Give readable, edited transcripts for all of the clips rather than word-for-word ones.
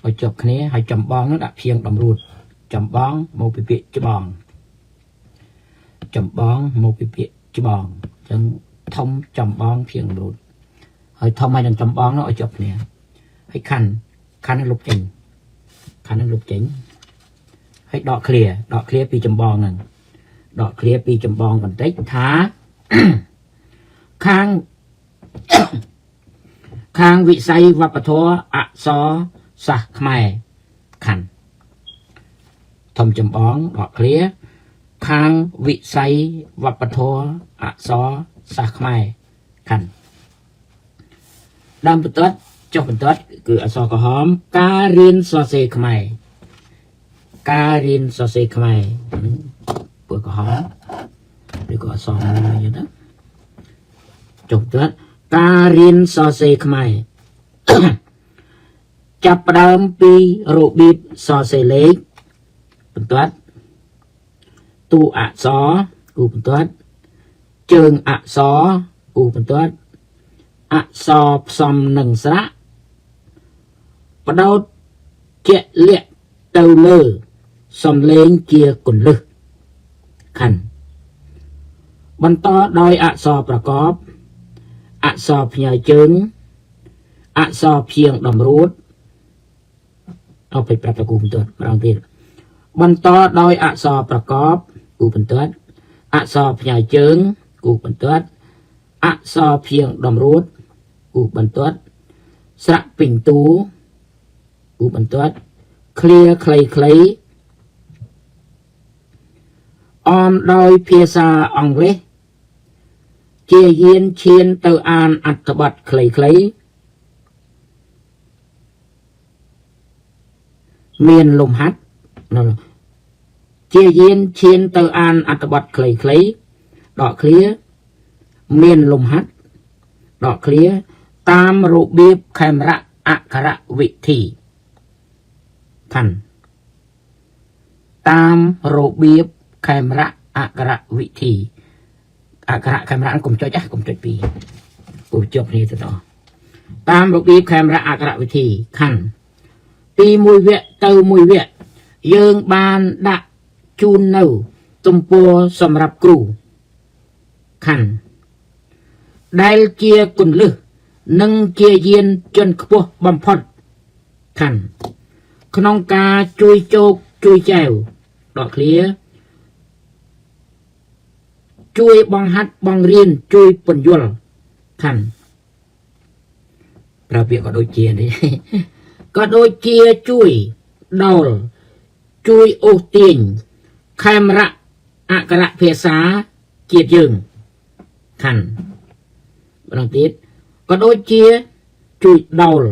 ឲ្យជាប់គ្នាហើយចំបងនោះដាក់ភៀងដំរួតចំបងមកពីពាក្យច្បងចំបងមកពីពាក្យច្បងអញ្ចឹងធំចំបងភៀងដំរួតហើយធំហើយនឹងចំបងនោះឲ្យជាប់គ្នាហើយខាន់នឹងលុបចេញហើយដកឃ្លាពីចំបងហ្នឹងដកឃ្លាពីចំបងបន្តិចថា ខាងវិស័យវប្បធម៌អក្សរសាស្ត្រខ្មែរខាន់ធំចំបងដកឃ្លាខាងវិស័យវប្បធម៌អក្សរសាស្ត្រខ្មែរខាន់ដើមបន្ទាត់ចុះបន្ទាត់គឺអក្សរក្រហមការរៀនសរសេរខ្មែរពើក្រហមឬក៏អក្សរមួយយ៉ាងណាចុះបន្ទាត់ការរៀនសរសេរខ្មែរ ចាប់ផ្ដើមពីរបៀបសរសេរលេខបន្ទាត់តួអក្សរគូបន្ទាត់ជើងអក្សរគូបន្ទាត់អក្សរផ្សំនឹងស្រៈបដោតជាក់លាក់ទៅលើសំឡេងជាគន្លឹះខាន់បន្តដោយអក្សរប្រកបអក្សរផ្ញើជើងអក្សរភៀងដំរួតអបិប្រាប់តគូបន្ទាត់ម្ដងទៀតបន្តដោយអក្សរប្រកបគូបន្ទាត់អក្សរផ្ញើជើងគូបន្ទាត់អក្សរភៀងដំរួតគូបន្ទាត់ស្រៈពេញតួគូបន្ទាត់ឃ្លាខ្លីៗអមដោយភាសាអង់គ្លេសជាយានឈានទៅអានអត្ថបទខ្លីៗមានលំហាត់ជាយានឈានទៅអានអត្ថបទខ្លីៗដកឃ្លាមានលំហាត់ដកឃ្លាតាមរបៀបខេមរៈអក្ខរវិធីខាន់តាមរបៀបខេមរៈអក្ខរវិធីអក្ខរខេមរៈកុំចុចពីគូជប់គ្នាទៅដល់តាមរបៀបខេមរៈអក្ខរវិធីខាន់ពីមួយវគ្គទៅមួយវគ្គយើងបានដាក់ជូននៅទំព័រសម្រាប់គ្រូខាន់ដែលជាគន្លឹះនិងជាយានជាន់ខ្ពស់បំផុតខាន់ក្នុងការជួយជោគជួយចែវដកឃ្លាជួយបង្ហាត់បង្រៀនជួយពន្យល់ខាន់ប្រើពាក្យក៏ដូចជានេះ ក៏ដូចជាជួយដោលជួយអូសទាញខេមរៈអក្ខរភាសាជាតិយើងខាន់ម្ដងទៀតក៏ដូចជាជួយដោល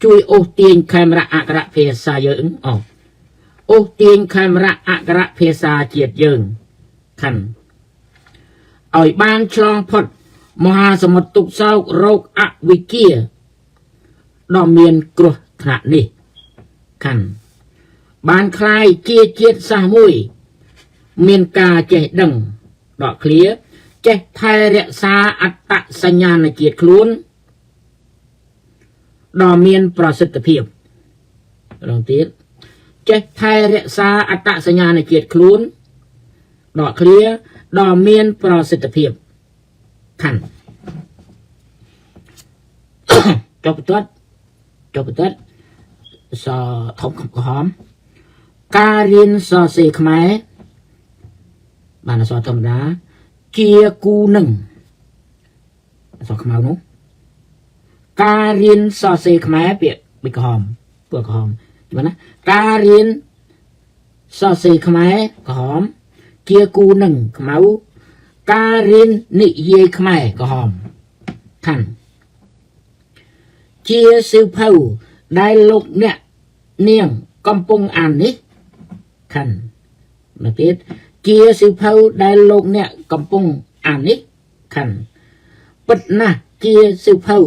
ជួយអូសទាញខេមរៈអក្ខរភាសាយើងអូសទាញខេមរៈអក្ខរភាសាជាតិយើងខាន់ឲ្យបានឆ្លងផុតមហាសមុទ្រទុក្ខសោករោគអវិជ្ជាដ៏មានគ្រោះថ្នាក់នេះខាន់បានคล้ายជាជាតិសាសន៍មួយមានការចេះដឹងដកឃ្លាចេះថែរក្សាអត្តសញ្ញាណជាតិខ្លួនដ៏មានប្រសិទ្ធភាពម្ដងទៀតចេះថែរក្សាអត្តសញ្ញាណជាតិខ្លួនដកឃ្លាដ៏មានប្រសិទ្ធភាពខាន់ចុះបន្ទាត់សធំកំហំការរៀនសរសេរខ្មែរបានអក្សរធម្មតាជាគូនឹងអក្សរខ្មៅនោះការរៀនសរសេរខ្មែរពាក្យពីក្រហមពើក្រហមច្បាស់ណាការរៀនសរសេរខ្មែរក្រហមជាគូនឹងខ្មៅការរៀននិយាយខ្មែរក្រហមខាន់ជាសៀវភៅដែលលោកអ្នកនាងកំពុងអាននេះខាន់មកទៀតជាសៀវភៅដែលលោកអ្នកកំពុងអាននេះខាន់ពិតណាស់ជាសៀវភៅ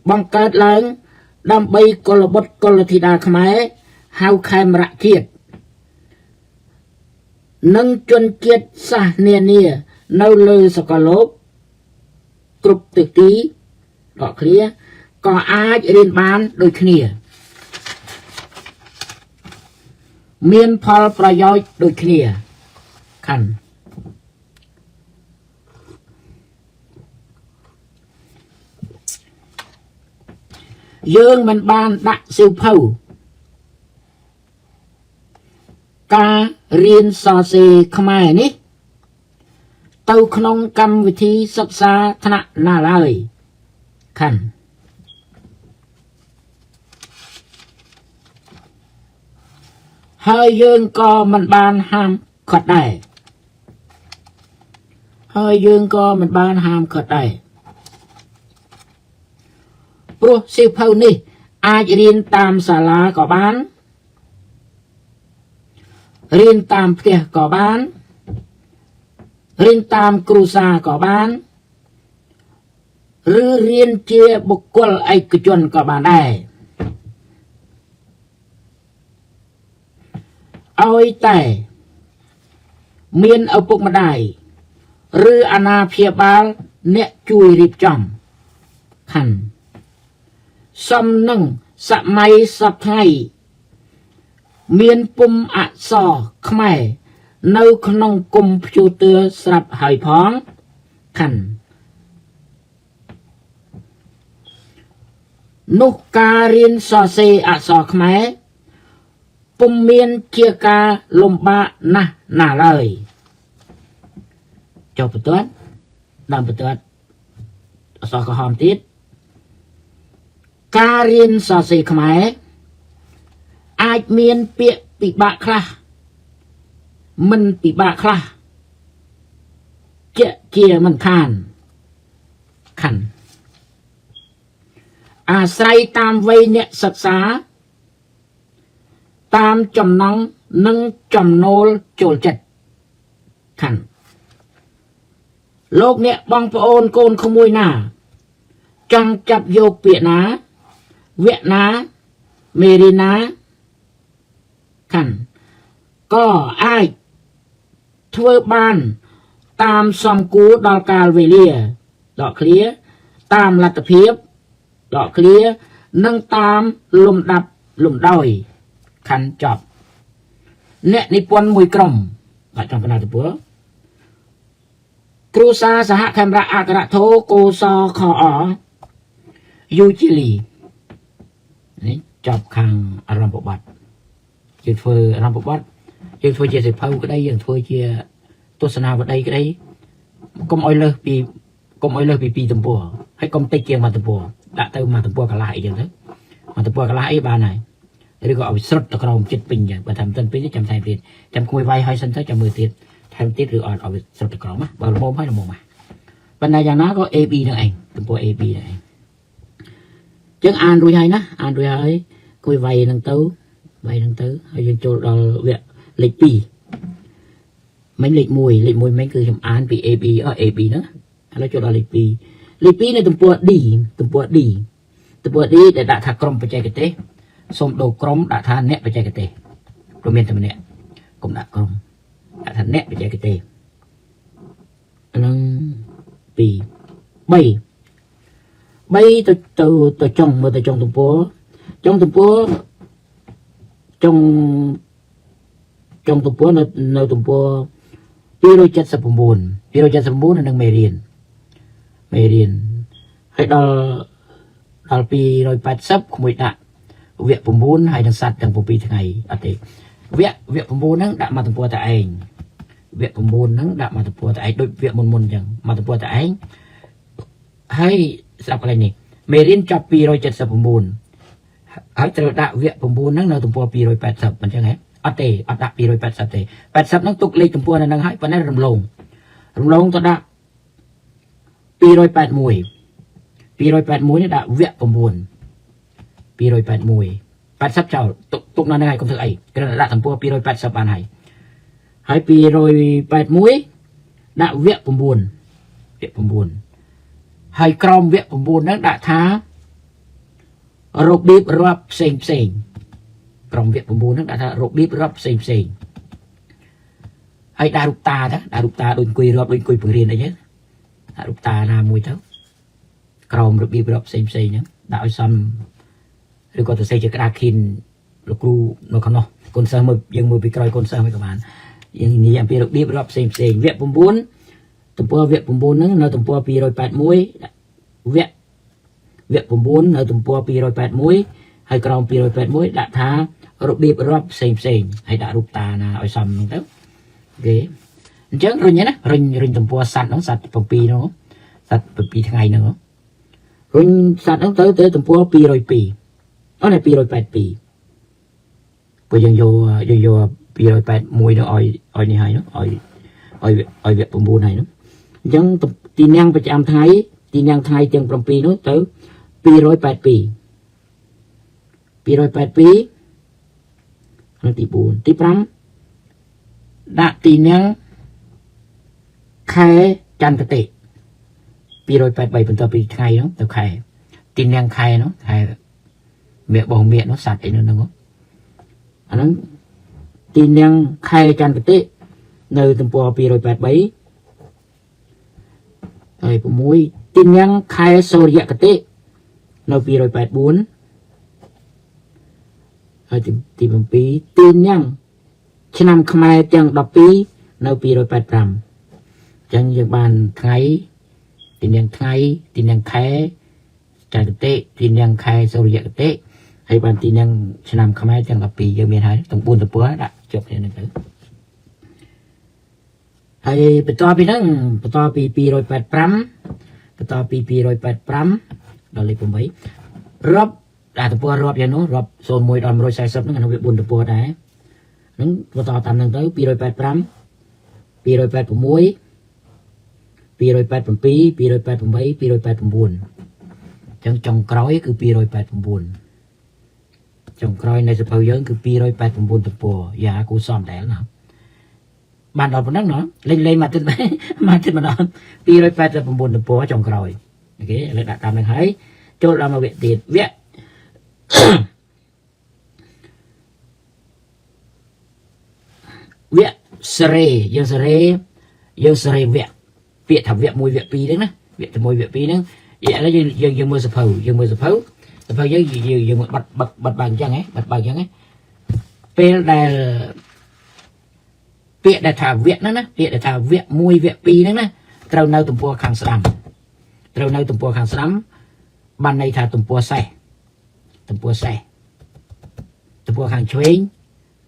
បង្កើតឡើងដើម្បីកុលបុត្រកុលធីតាខ្មែរហៅខេមរៈជាតិនិងជនជាតិសាសន៍នានានៅលើសកលលោកគ្រប់ទិសទីដកឃ្លា ក៏អាចរៀនបានដូចគ្នាមានផលប្រយោជន៍ដូចគ្នាខាន់ យើងមិនបានដាក់សៀវភៅការរៀនសរសេរខ្មែរនេះទៅក្នុងកម្មវិធីសិក្សាថ្នាក់ណាឡើយខាន់ហើយយើងក៏មិនបានហាមឃាត់ដែរព្រោះសៀវភៅនេះអាចរៀនតាមសាលាក៏បានរៀនតាមផ្ទះក៏បានរៀនតាមគ្រួសារក៏បានឬរៀនជាបុគ្គលឯកជនក៏បានដែរឲ្យតែមានឪពុកម្ដាយឬអាណាព្យាបាលអ្នកជួយរៀបចំខាន់ សំនឹងសម័យសពថ្ងៃមានពុំអក្សរខ្មែរនៅក្នុងកុំព្យូទ័រស្រាប់ហើយផងខាន់នោះការរៀនសរសេរអក្សរខ្មែរពុំមានជាការលំបាកណាស់ណាឡើយចុះបន្ទាត់តាមបន្ទាត់អក្សរក្រហមទៀត ការរៀនសរសេរខ្មែរអាចមានពាក្យពិបាកខ្លះមិនពិបាកខ្លះជាមិនខានខាន់អាស្រ័យតាមវ័យអ្នកសិក្សាតាមចំណង់និងចំណូលចូលចិត្តខាន់លោកអ្នកបងប្អូនកូនក្មួយណាចង់ចាប់យកពាក្យណាវគ្គណាមេរៀនណាខាន់ក៏អាចធ្វើបានតាមសំគួរដល់កាលវេលាដកឃ្លាតាមលទ្ធភាពដកឃ្លានិងតាមលំដាប់លំដោយខាន់ចប់អ្នកនិពន្ធមួយក្រុមបាទចំកណ្ដាលទៅព្រោះគ្រូសាសហខេមរៈអក្សរធោកោសខអយូជីលី នេះចប់ខាងអារម្មណ៍បត្តិយើងធ្វើអារម្មណ៍បត្តិយើងធ្វើជាសិភៅក្តីយើងធ្វើជាទស្សនាវដ្តីក្តីកុំឲ្យលើសពី2ទំព័រហើយកុំតិចជាង1ទំព័រដាក់ទៅ1ទំព័រកន្លះអីចឹងទៅ1ទំព័រកន្លះអីបានហើយឬក៏ឲ្យស្រុតទៅក្រោមចិត្តពេញចឹងបើថាមិនទាន់ពេញទេចាំថែមទៀតចាំគួយវាយឲ្យសិនទៅចាំមើលទៀតថែមទៀតឬអត់ឲ្យស្រុតទៅក្រោមណាបើល្មមហើយល្មមណាប៉ុន្តែយ៉ាងណាក៏ AB នឹងឯងទំព័រ AB ហ្នឹងឯង ចឹងអានរួចហើយណាអានរួចហើយគួយវាយនឹងទៅហើយយើងចូលដល់វគ្គលេខ 2 មិញលេខ 1មិញគឺខ្ញុំអានពី AB AB ហ្នឹងឥឡូវចូលដល់លេខ 2 លេខ 2 នៅទំព័រ D ដែលដាក់ថាក្រុមបច្ចេកទេសសូមដូរក្រុមដាក់ថាអ្នកបច្ចេកទេសព្រោះមានតែម្នាក់កុំដាក់ក្រុមដាក់ថាអ្នកបច្ចេកទេសហ្នឹង2 3 ទៅចុងមើលទៅចុងទំព័រនៅទំព័រ279នៅនឹងមេរៀនហើយដល់280ក្មួយដាក់វគ្គ 9 ហើយនឹងសัตว์ទាំង7ថ្ងៃអត់ទេវគ្គ 9 ហ្នឹងដាក់មកទំព័រតែឯងវគ្គ 9 ហ្នឹងដាក់មកទំព័រតែឯងដូចវគ្គមុនអញ្ចឹងមកទំព័រតែឯងហើយស្ដាប់កន្លែងនេះមេរៀនចប់279ហើយត្រូវដាក់វគ្គ 9 ហ្នឹងនៅទំព័រ280អញ្ចឹងហ៎អត់ទេអត់ដាក់280ទេ80ហ្នឹងទុកលេខទំព័រនៅហ្នឹងហើយប៉ុន្តែរំលងទៅដាក់281នេះដាក់វគ្គ 9 281 80ចោលទុកនៅហ្នឹងហើយកុំធ្វើអីគ្រាន់តែដាក់ទំព័រ280បានហើយ281ដាក់វគ្គ 9 ហើយក្រោមវគ្គ 9 ហ្នឹងដាក់ថារបៀបរាប់ផ្សេងក្រោមវគ្គ 9 ហ្នឹងដាក់ថារបៀបរាប់ផ្សេងហើយដាក់រូបតាដូចអង្គុយរាប់ដូចអង្គុយបង្រៀនអីចឹងដាក់រូបតាណាមួយទៅក្រោមរបៀបរាប់ផ្សេងហ្នឹង đã oi xăm rồi có thể xây cho cái đa kín lúc ru nó không nó con sao mực dân mực bị coi con sao mấy các bạn dân này em bị được biết rập xem việc bom bốn tụm po việc bom bốn nó tụm po pi rồi bẹt muối việc bom bốn nó tụm po pi rồi bẹt muối hay còn pi rồi bẹt muối đã thá rụp biết rập xem hay đã rụp ta là oi xăm nó ghế chứ rồi nhé rồi tụm po sạt nó sạt bom pi nó sạt bom pi ngày nữa rồi sạt nó tới tụm po pi rồi pi nó này pi rồi bẹt pi bây giờ vô pi rồi bẹt muối nó oi này hay nó oi việc bom bốn này nó dân tin nhangประจำไทยtin nhangไทยจังปรมปีนู้นtới 208 ปี208 ปีอันที่4ที่5ដាក់tin nhang ខែចន្ទគតិ283បន្ទាប់ពីថ្ងៃនោះទៅខែ tin nhang ខែនោះខែមេបងមេនោះសัตว์អីនោះអាហ្នឹង tin nhang ខែចន្ទគតិនៅទំព័រ283ហើយ6 tin nhang ខែសូរ្យគតិនៅ284ហើយទី7 tin nhang ឆ្នាំខ្មែរទាំង12នៅ285អញ្ចឹងយើងបានថ្ងៃ tin nhang ថ្ងៃ tin nhang ខែចន្ទគតិ tin nhang ខែសូរ្យគតិហើយបាន tin nhang ឆ្នាំខ្មែរទាំង12យើងមានហើយទាំង4ទំព័រដាក់ចុះគ្នានឹងទៅហើយបន្តពីហ្នឹងបន្តពី285បន្តពី285ដល់លេខ8រាប់ដាក់ទំព័ររាប់យ៉ាងនោះរាប់01ដល់140ហ្នឹងអានោះវា4ទំព័រដែរហ្នឹងបន្តតាមហ្នឹងទៅ285 286 287 288 289ចឹងចុងក្រោយគឺ289ចុងក្រោយនៃសភៅយើងគឺ289ទំព័រយ៉ាគូសំដែរណាបានដល់ប៉ុណ្ណឹងណោះលេងមកទឹកម្ដង289ទំព័រចុងក្រោយអូខេឥឡូវដាក់តាមនឹងហើយចូលដល់មកវគ្គទៀតវគ្គសេរីយើងសេរីវគ្គពាក្យថាវគ្គ1វគ្គ2ហ្នឹងណាវគ្គ1វគ្គ2ហ្នឹងឥឡូវយើងមើលសភៅយើងបាត់បើអញ្ចឹងហ៎បាត់បើអញ្ចឹងហ៎ពេលដែលពាក្យដែលថាវគ្គហ្នឹងណាពាក្យដែលថាវគ្គ1វគ្គ2ហ្នឹងណាត្រូវនៅទំព័រខាងស្ដាំបានន័យថាទំព័រសេះទំព័រខាងឆ្វេង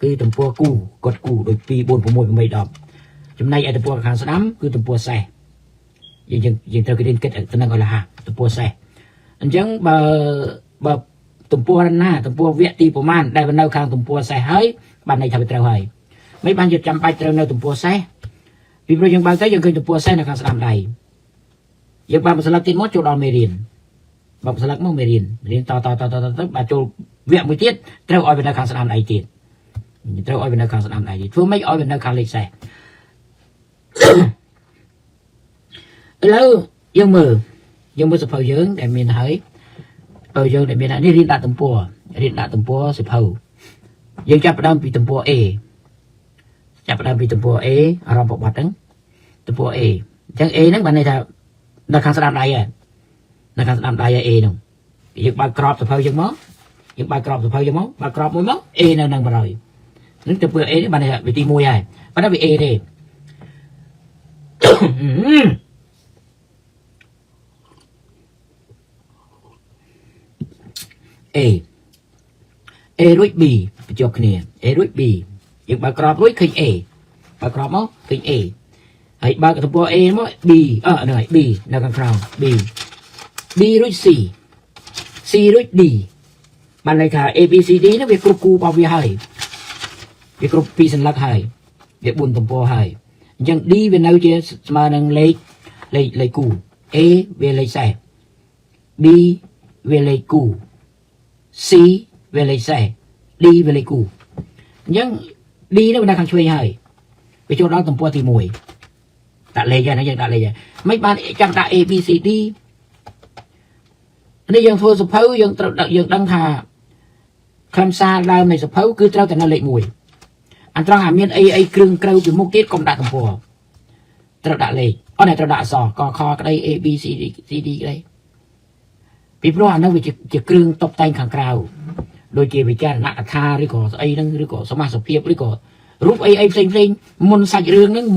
គឺទំព័រគូគាត់គូដូច2 4 6 8 10ចំណែកឯទំព័រខាងស្ដាំគឺទំព័រសេះយើងត្រូវគិតទៅនឹងឲ្យរហ័សទំព័រសេះអញ្ចឹងបើទំព័រណាទំព័រវគ្គទីប្រមាណដែលនៅខាងទំព័រសេះហើយបានន័យថាវាត្រូវហើយមិនបានយើងចាំបាច់ត្រូវនៅទំព័រសេះពីព្រោះយើងបើកទៅយើងឃើញទំព័រសេះនៅខាងស្ដាំដៃយើងបើកស្លឹកទៀតមកចូលដល់មេរៀនបើកស្លឹកមកមេរៀនតបាទចូលវគ្គមួយទៀតត្រូវឲ្យវានៅខាងស្ដាំដៃទៀតធ្វើម៉េចឲ្យវានៅខាងលេខសេះឥឡូវយើងមើលសភៅយើងដែលមានហើយយើងដែលមាននេះរៀនដាក់ទំព័រសភៅយើងចាប់ផ្ដើមពីទំព័រ A អារម្មណ៍បបត់ហ្នឹងទំព័រ A អញ្ចឹង A ហ្នឹងបានន័យថានៅខាងស្ដាំដៃហើយនៅខាងស្ដាំដៃហើយ A ហ្នឹងយើងបើកក្របសភៅយើងមកបើកក្របមួយមក A នៅនឹងបណ្ដោយនឹងទំព័រ A នេះបានន័យថាវាទី1ហើយប៉ុន្តែវា A ទេ A រួច B បញ្ចុះគ្នា A រួច B យើងបើកក្របរួចឃើញ A បើកក្របមកឃើញ A ហើយបើកទំព័រ A មក B ហ្នឹងហើយ B នៅខាងក្រោម B រួច C រួច D បានន័យថា A B C D ហ្នឹងវាគ្រប់គូរបស់វាហើយវាគ្រប់2សន្លឹកហើយវា4ទំព័រហើយអញ្ចឹង D វានៅជាស្មើនឹងលេខគូ A វាលេខសេះ B វាលេខគូ C វាលេខសេះ D វាលេខគូអញ្ចឹង D នេះវានៅខាងឆ្វេងហើយវាចូលដល់ទំព័រទី1ដាក់លេខហ្នឹងយើងដាក់លេខមិនបានចាំដាក់ A B C D នេះយើងធ្វើសភៅយើងត្រូវយើងដឹងថាខ្លឹមសារដើមនៃសភៅគឺត្រូវតែនៅលេខ1អញ្ចឹងអាមានអីគ្រឿងក្រៅពីមុខទៀតកុំដាក់ទំព័រត្រូវដាក់លេខអត់ត្រូវដាក់អក្សរកខក្តី A B C D ក្តី ពីព្រោះអានោះវាជាគ្រឿងតុបតែងខាងក្រៅដូចជាវិចារណកថាឬក៏ស្អីហ្នឹងឬក៏សមាសភាពឬក៏រូបអីផ្សេងមុនសាច់រឿងហ្នឹង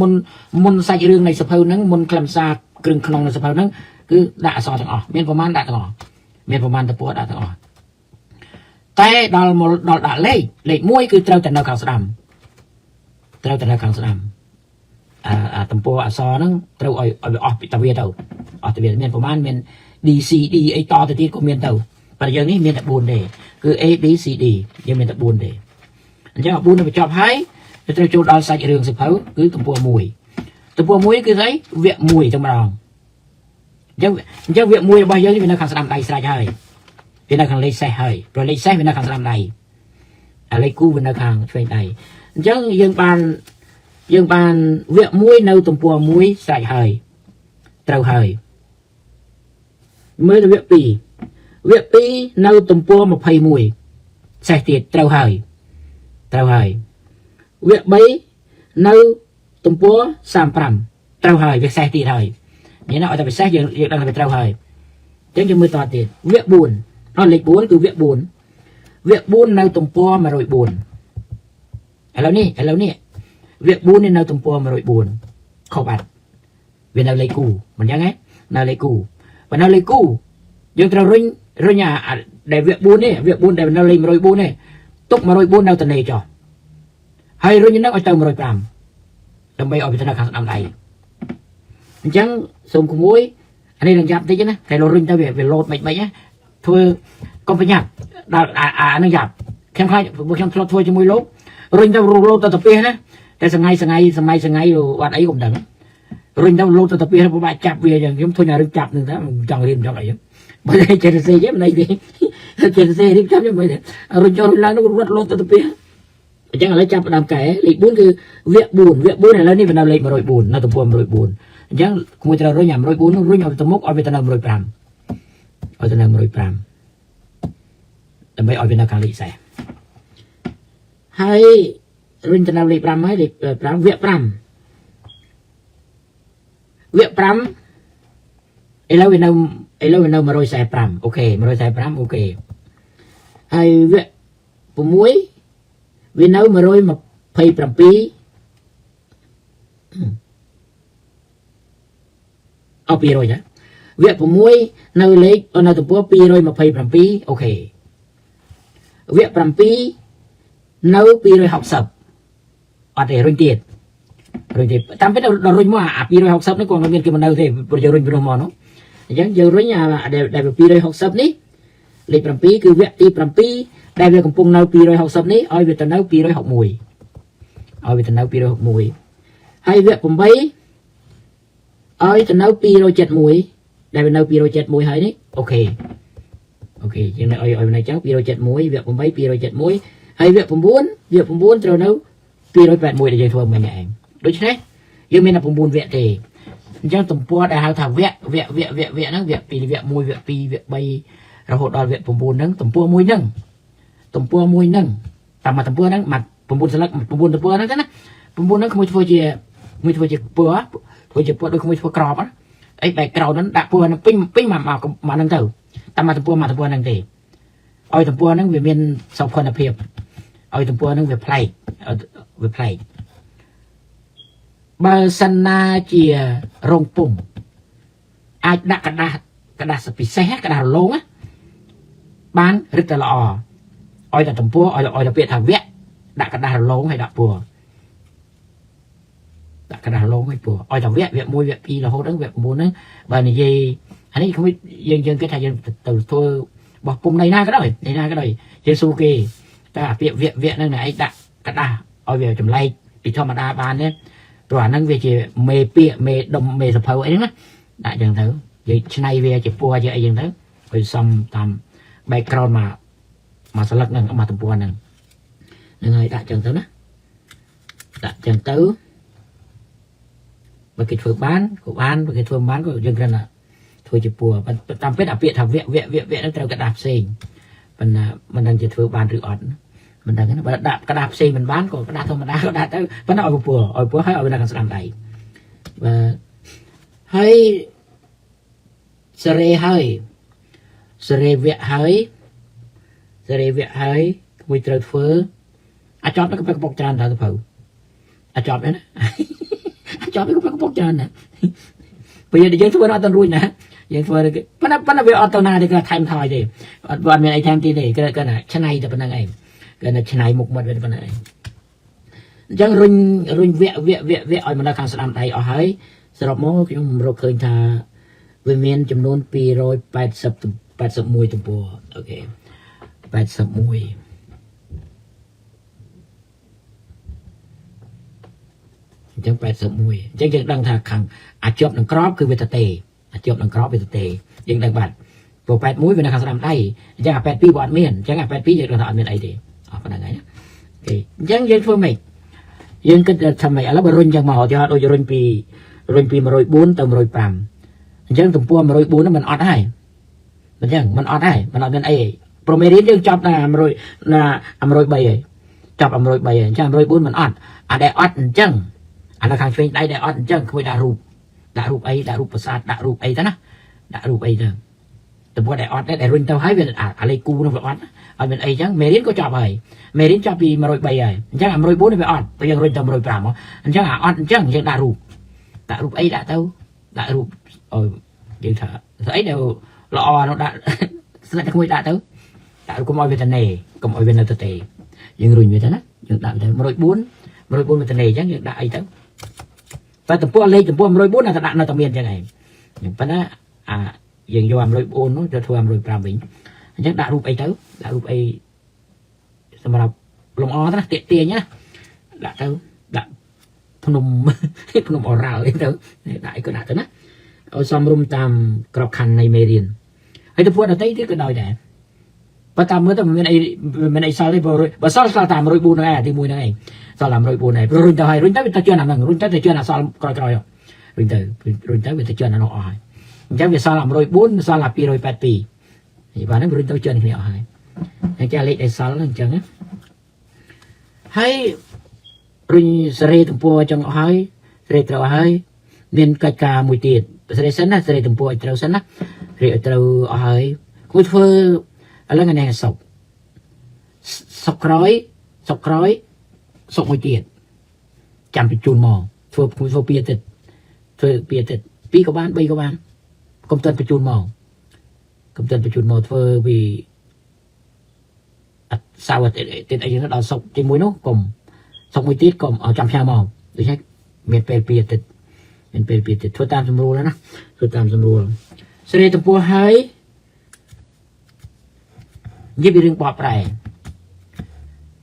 មុនសាច់រឿងនៃសភៅហ្នឹងមុនខ្លឹមសារគ្រឿងក្នុងនៃសភៅហ្នឹងគឺដាក់អក្សរទាំងអស់មានប្រមាណដាក់ទាំងអស់មានប្រមាណតពួរដាក់ទាំងអស់តែដល់ដាក់លេខ1គឺត្រូវតែនៅខាងស្ដាំត្រូវតែនៅខាងស្ដាំអាតំពួរអក្សរហ្នឹងត្រូវឲ្យអស់ពីតាវាទៅអស់តាវាមានប្រមាណមាន DCD អីតទៅទៀតក៏មានទៅប៉ុន្តែយើងនេះមានតែ4ទេគឺ A B C D យើងមានតែ4ទេអញ្ចឹង4ទៅបញ្ចប់ហើយត្រូវចូលដល់សាច់រឿងសិភៅគឺទំព័រ1ទំព័រ1គឺស្អីវគ្គ1តែម្ដងអញ្ចឹងវគ្គ1របស់យើងនេះវានៅខាងស្ដាំដៃស្រេចហើយវានៅខាងលេខសេះហើយព្រោះលេខសេះវានៅខាងស្ដាំដៃអាលេខគូវានៅខាងឆ្វេងដៃអញ្ចឹងយើងបានវគ្គ1នៅទំព័រ1ស្រេចហើយត្រូវហើយមើលទៅវគ្គ2វគ្គ2នៅទំព័រ21សេះទៀតត្រូវហើយវគ្គ3នៅទំព័រ35ត្រូវហើយវាសេះទៀតហើយមានឲ្យតែពិសេសយើងដឹងថាវាត្រូវហើយអញ្ចឹងយើងមើលតទៀតវគ្គ4អត់លេខ4គឺវគ្គ4នៅទំព័រ104ឥឡូវនេះវគ្គ4នេះនៅទំព័រ104ខុសបាត់វានៅលេខគូមិនអញ្ចឹងទេនៅលេខគូបើនៅលេខគូយើងត្រូវរុញអាដែលវគ្គ4នេះវគ្គ4ដែលនៅលេខ104នេះទុក104នៅតនេចុះហើយរុញនឹងឲ្យទៅ105ដើម្បីឲ្យវាទៅខាងស្ដាំដៃអញ្ចឹងសូមក្មួយអានេះនឹងយ៉ាប់តិចណាតែរុញទៅវាលោតមិនណាធ្វើកុំប្រញាប់ដល់អានឹងយ៉ាប់ខ្ញុំខ្លាចខ្ញុំធ្លាប់ធ្វើជាមួយលោករុញទៅលោតទៅតាពីណាតែសងៃវត្តអីក៏មិនដឹងរុញទៅលោតទៅតាពីពិបាកចាប់វាយ៉ាងខ្ញុំធុញអារឹកចាប់នឹងថាចង់រៀនចង់អីបើតែចេះសេយមិនអីទេចេះសេយរៀបចាប់ខ្ញុំមិនទេរុញចូលឡើងនោះរត់លោតទៅតាពីអញ្ចឹងឥឡូវចាប់ផ្ដើមកែលេខ4គឺវគ្គ4ឥឡូវនេះវានៅលេខ104នៅទំព័រ104អញ្ចឹងគួរត្រូវរុញអា104នោះរុញឲ្យទៅមុខឲ្យវាទៅនៅ105ឲ្យទៅនៅ105ដើម្បីឲ្យវានៅខាងលេខសេះហើយរុញទៅនៅលេខ5ហើយលេខ5វគ្គ5ឥឡូវវានៅ145អូខេ145អូខេហើយវគ្គ6វានៅ127អស់200ណាវគ្គ6នៅលេខនៅទំព័រ227អូខេវគ្គ7នៅ260អត់ទេរុញទៀតតាមពិតដល់រុញមកអា260នេះគាត់មានគេមិននៅទេព្រោះយើងរុញពីនោះមកនោះអញ្ចឹងយើងរុញអាដែល260នេះលេខ7គឺវគ្គទី7ដែលវាកំពុងនៅ260នេះឲ្យវាទៅនៅ261ហើយវគ្គ8ឲ្យទៅនៅ271ដែលវានៅ271ហើយនេះអូខេយើងនៅឲ្យនៅចឹង271វគ្គ8 271ហើយវគ្គ9ត្រូវនៅ281ដែលយើងធ្វើមិញឯងដូច្នេះយើងមានតែ9វគ្គទេអញ្ចឹងទំព័រដែលហៅថាវគ្គហ្នឹងវគ្គ2វគ្គ1វគ្គ2វគ្គ3រហូតដល់វគ្គ9ហ្នឹងទំព័រមួយហ្នឹងតាមមកទំព័រហ្នឹងមក9ស្លឹក9ទំព័រហ្នឹងទៅណា9ហ្នឹងខ្ញុំធ្វើជាពណ៌ធ្វើជាពណ៌ដូចខ្ញុំធ្វើក្របអីបែកក្រោនហ្នឹងដាក់ពណ៌ហ្នឹងពេញមកហ្នឹងទៅតាមមកទំព័រហ្នឹងទេឲ្យទំព័រហ្នឹងវាមានសោភ័ណភាពឲ្យទំព័រហ្នឹងវាប្លែកបើសិនណាជារងពុំអាចដាក់กระดาษពិសេសกระดาษរលោងបានរឹតតែល្អឲ្យតែទំព័រឲ្យតែពាក្យថាវគ្គដាក់กระดาษរលោងហើយដាក់ពណ៌ដាក់กระดาษរលោងហើយពណ៌ឲ្យតែវគ្គ1វគ្គ2រហូតដល់វគ្គ9ហ្នឹងបើនិយាយអានេះយើងគិតថាយើងទៅធ្វើបោះពុំណៃណាក៏ដោយយើងសួរគេតែអាពាក្យវគ្គហ្នឹងឯងដាក់กระดาษឲ្យវាចម្លែកពីធម្មតាបានទេព្រោះអាហ្នឹងវាជាមេពាក្យមេដុំមេសភៅអីហ្នឹងណាដាក់ចឹងទៅយើងឆ្នៃវាជាពណ៌ជាអីចឹងទៅឲ្យសំតាម background មកស្លឹកហ្នឹងមកទំព័រហ្នឹងហើយដាក់ចឹងទៅណាដាក់ចឹងទៅបើគេធ្វើបានក៏បានបើគេធ្វើមិនបានក៏យើងគ្រាន់តែធ្វើជាពណ៌តាមពិតអាពាក្យថាវគ្គហ្នឹងត្រូវกระดาษផ្សេងប៉ុន្តែមិនដឹងជាធ្វើបានឬអត់មិនដឹងណាបើដាក់กระดาษផ្សេងមិនបានក៏กระดาษធម្មតាក៏ដាក់ទៅប៉ុន្តែឲ្យពណ៌ហើយឲ្យនៅខាងស្ដាំដៃបាទហើយសេរីហើយ សេរីវៈហើយសេរីវៈហើយមួយត្រូវធ្វើអាចប់ទៅកំពុកច្រើនដល់ទៅព្រៅអាចប់ណាអាចប់ទៅកំពុកច្រើនណាពេលយើងធ្វើអត់ទៅរួចណាយើងធ្វើប៉ុន្តែវាអត់ទៅណាទេគឺថែមថយទេអត់មានអីថែមទៀតទេគឺណាឆ្នៃតែប៉ុណ្្នឹងឯងគឺណាឆ្នៃមុខមាត់វាប៉ុណ្្នឹងឯងអញ្ចឹងរុញវៈឲ្យមកដល់ខាងស្ដាំដៃអស់ហើយសរុបមកខ្ញុំរកឃើញថាវាមានចំនួន281ទំព័រអូខេ81អញ្ចឹង81អញ្ចឹងយើងដឹងថាខាងអាចប់នឹងក្របគឺវាតទេអាចប់នឹងក្របវាតទេយើងដឹងបាត់ព្រោះ81វានៅខាងស្ដាំដៃអញ្ចឹងអា82វាអត់មានអញ្ចឹងអា82យើងដឹងថាអត់មានអីទេអស់ប៉ុណ្្នឹងហើយណាអូខេអញ្ចឹងយើងធ្វើម៉េចយើងគិតថាម៉េចឥឡូវបើរុញចឹងមកទៅដូចរុញពី104ទៅ105អញ្ចឹងទំព័រ104ហ្នឹងมันអត់ហើយអញ្ចឹងมันអត់ហើយมันអត់មានអីព្រមមេរៀនយើងចប់ដល់103ហើយចប់103ហើយអញ្ចឹង104มันអត់អាដែលអត់អញ្ចឹងអានៅខាងឆ្វេងដៃដែលអត់អញ្ចឹងគួរដាក់រូបអីដាក់រូបប្រាសាទដាក់រូបអីទៅណាដាក់រូបអីទៅទំព័រដែលអត់ដែលរុញទៅហើយវាអាលេខគូនោះវាអត់ឲ្យមានអីអញ្ចឹងមេរៀនក៏ចប់ហើយមេរៀនចប់ពី103ហើយអញ្ចឹងអា104នេះវាអត់ទៅយើងរុញទៅ105មកអញ្ចឹងអាអត់អញ្ចឹងយើងដាក់រូបអីដាក់ទៅដាក់រូបអូយើងថាស្អីដែលល្អនោះដាក់ស្នាក់តែមួយដាក់ទៅដាក់កុំឲ្យវាតនេកុំឲ្យវានៅទៅទេយើងរុញវាទៅណាយើងដាក់ទៅ104វាតនេអញ្ចឹងយើងដាក់អីទៅតែទំព័រលេខទំព័រ104ណាទៅដាក់នៅតែមានអញ្ចឹងឯងខ្ញុំប៉ុន្តែអាយើងយក104នោះទៅធ្វើ105វិញអញ្ចឹងដាក់រូបអីទៅដាក់រូបអីសម្រាប់លំអទៅណាទាញណាដាក់ទៅដាក់ភ្នំអរ៉ាល់អីទៅដាក់អីក៏ដាក់ទៅណាឲ្យសមរម្យតាមក្របខ័ណ្ឌនៃមេរៀនហើយទំព័រដទៃទៀតក៏ដោយដែរបើតាមមើលទៅមិនមានអីសល់ទេបើសល់តាម104ហ្នឹងឯងទី1ហ្នឹងឯងសល់តាម104ហ្នឹងព្រោះរុញទៅហើយរុញទៅវាទៅជឿនអាហ្នឹងរុញទៅជឿនអាសល់ក្រោយរុញទៅវាទៅជឿនអានោះអស់ហើយអញ្ចឹងវាសល់104វាសល់282ហើយបាទហ្នឹងរុញទៅជឿនគ្នាអស់ហើយអញ្ចឹងលេខដែលសល់ហ្នឹងអញ្ចឹងហើយរុញសេរីទំព័រអញ្ចឹងអស់ហើយសេរីត្រូវហើយមានកិច្ចការមួយទៀតសេរីសិនណាសេរីទំព័រឲ្យត្រូវសិនណាសេរីឲ្យត្រូវអស់ហើយគួរធ្វើឥឡូវថ្ងៃនេះសុកក្រោយមួយទៀតចាំបញ្ជូនមកធ្វើពីទៀត2ក៏បាន3ក៏បានកុំទាន់បញ្ជូនមកធ្វើពីអត់សៅទៀតអីហ្នឹងដល់សុកទី1នោះកុំសុកមួយទៀតកុំឲ្យចាំផ្ញើមកដូច្នេះមានពេល2ទៀតធ្វើតាមសម្រួលណាធ្វើតាមសម្រួលសេរីទំព័រហើយនិយាយពីរឿងបកប្រែ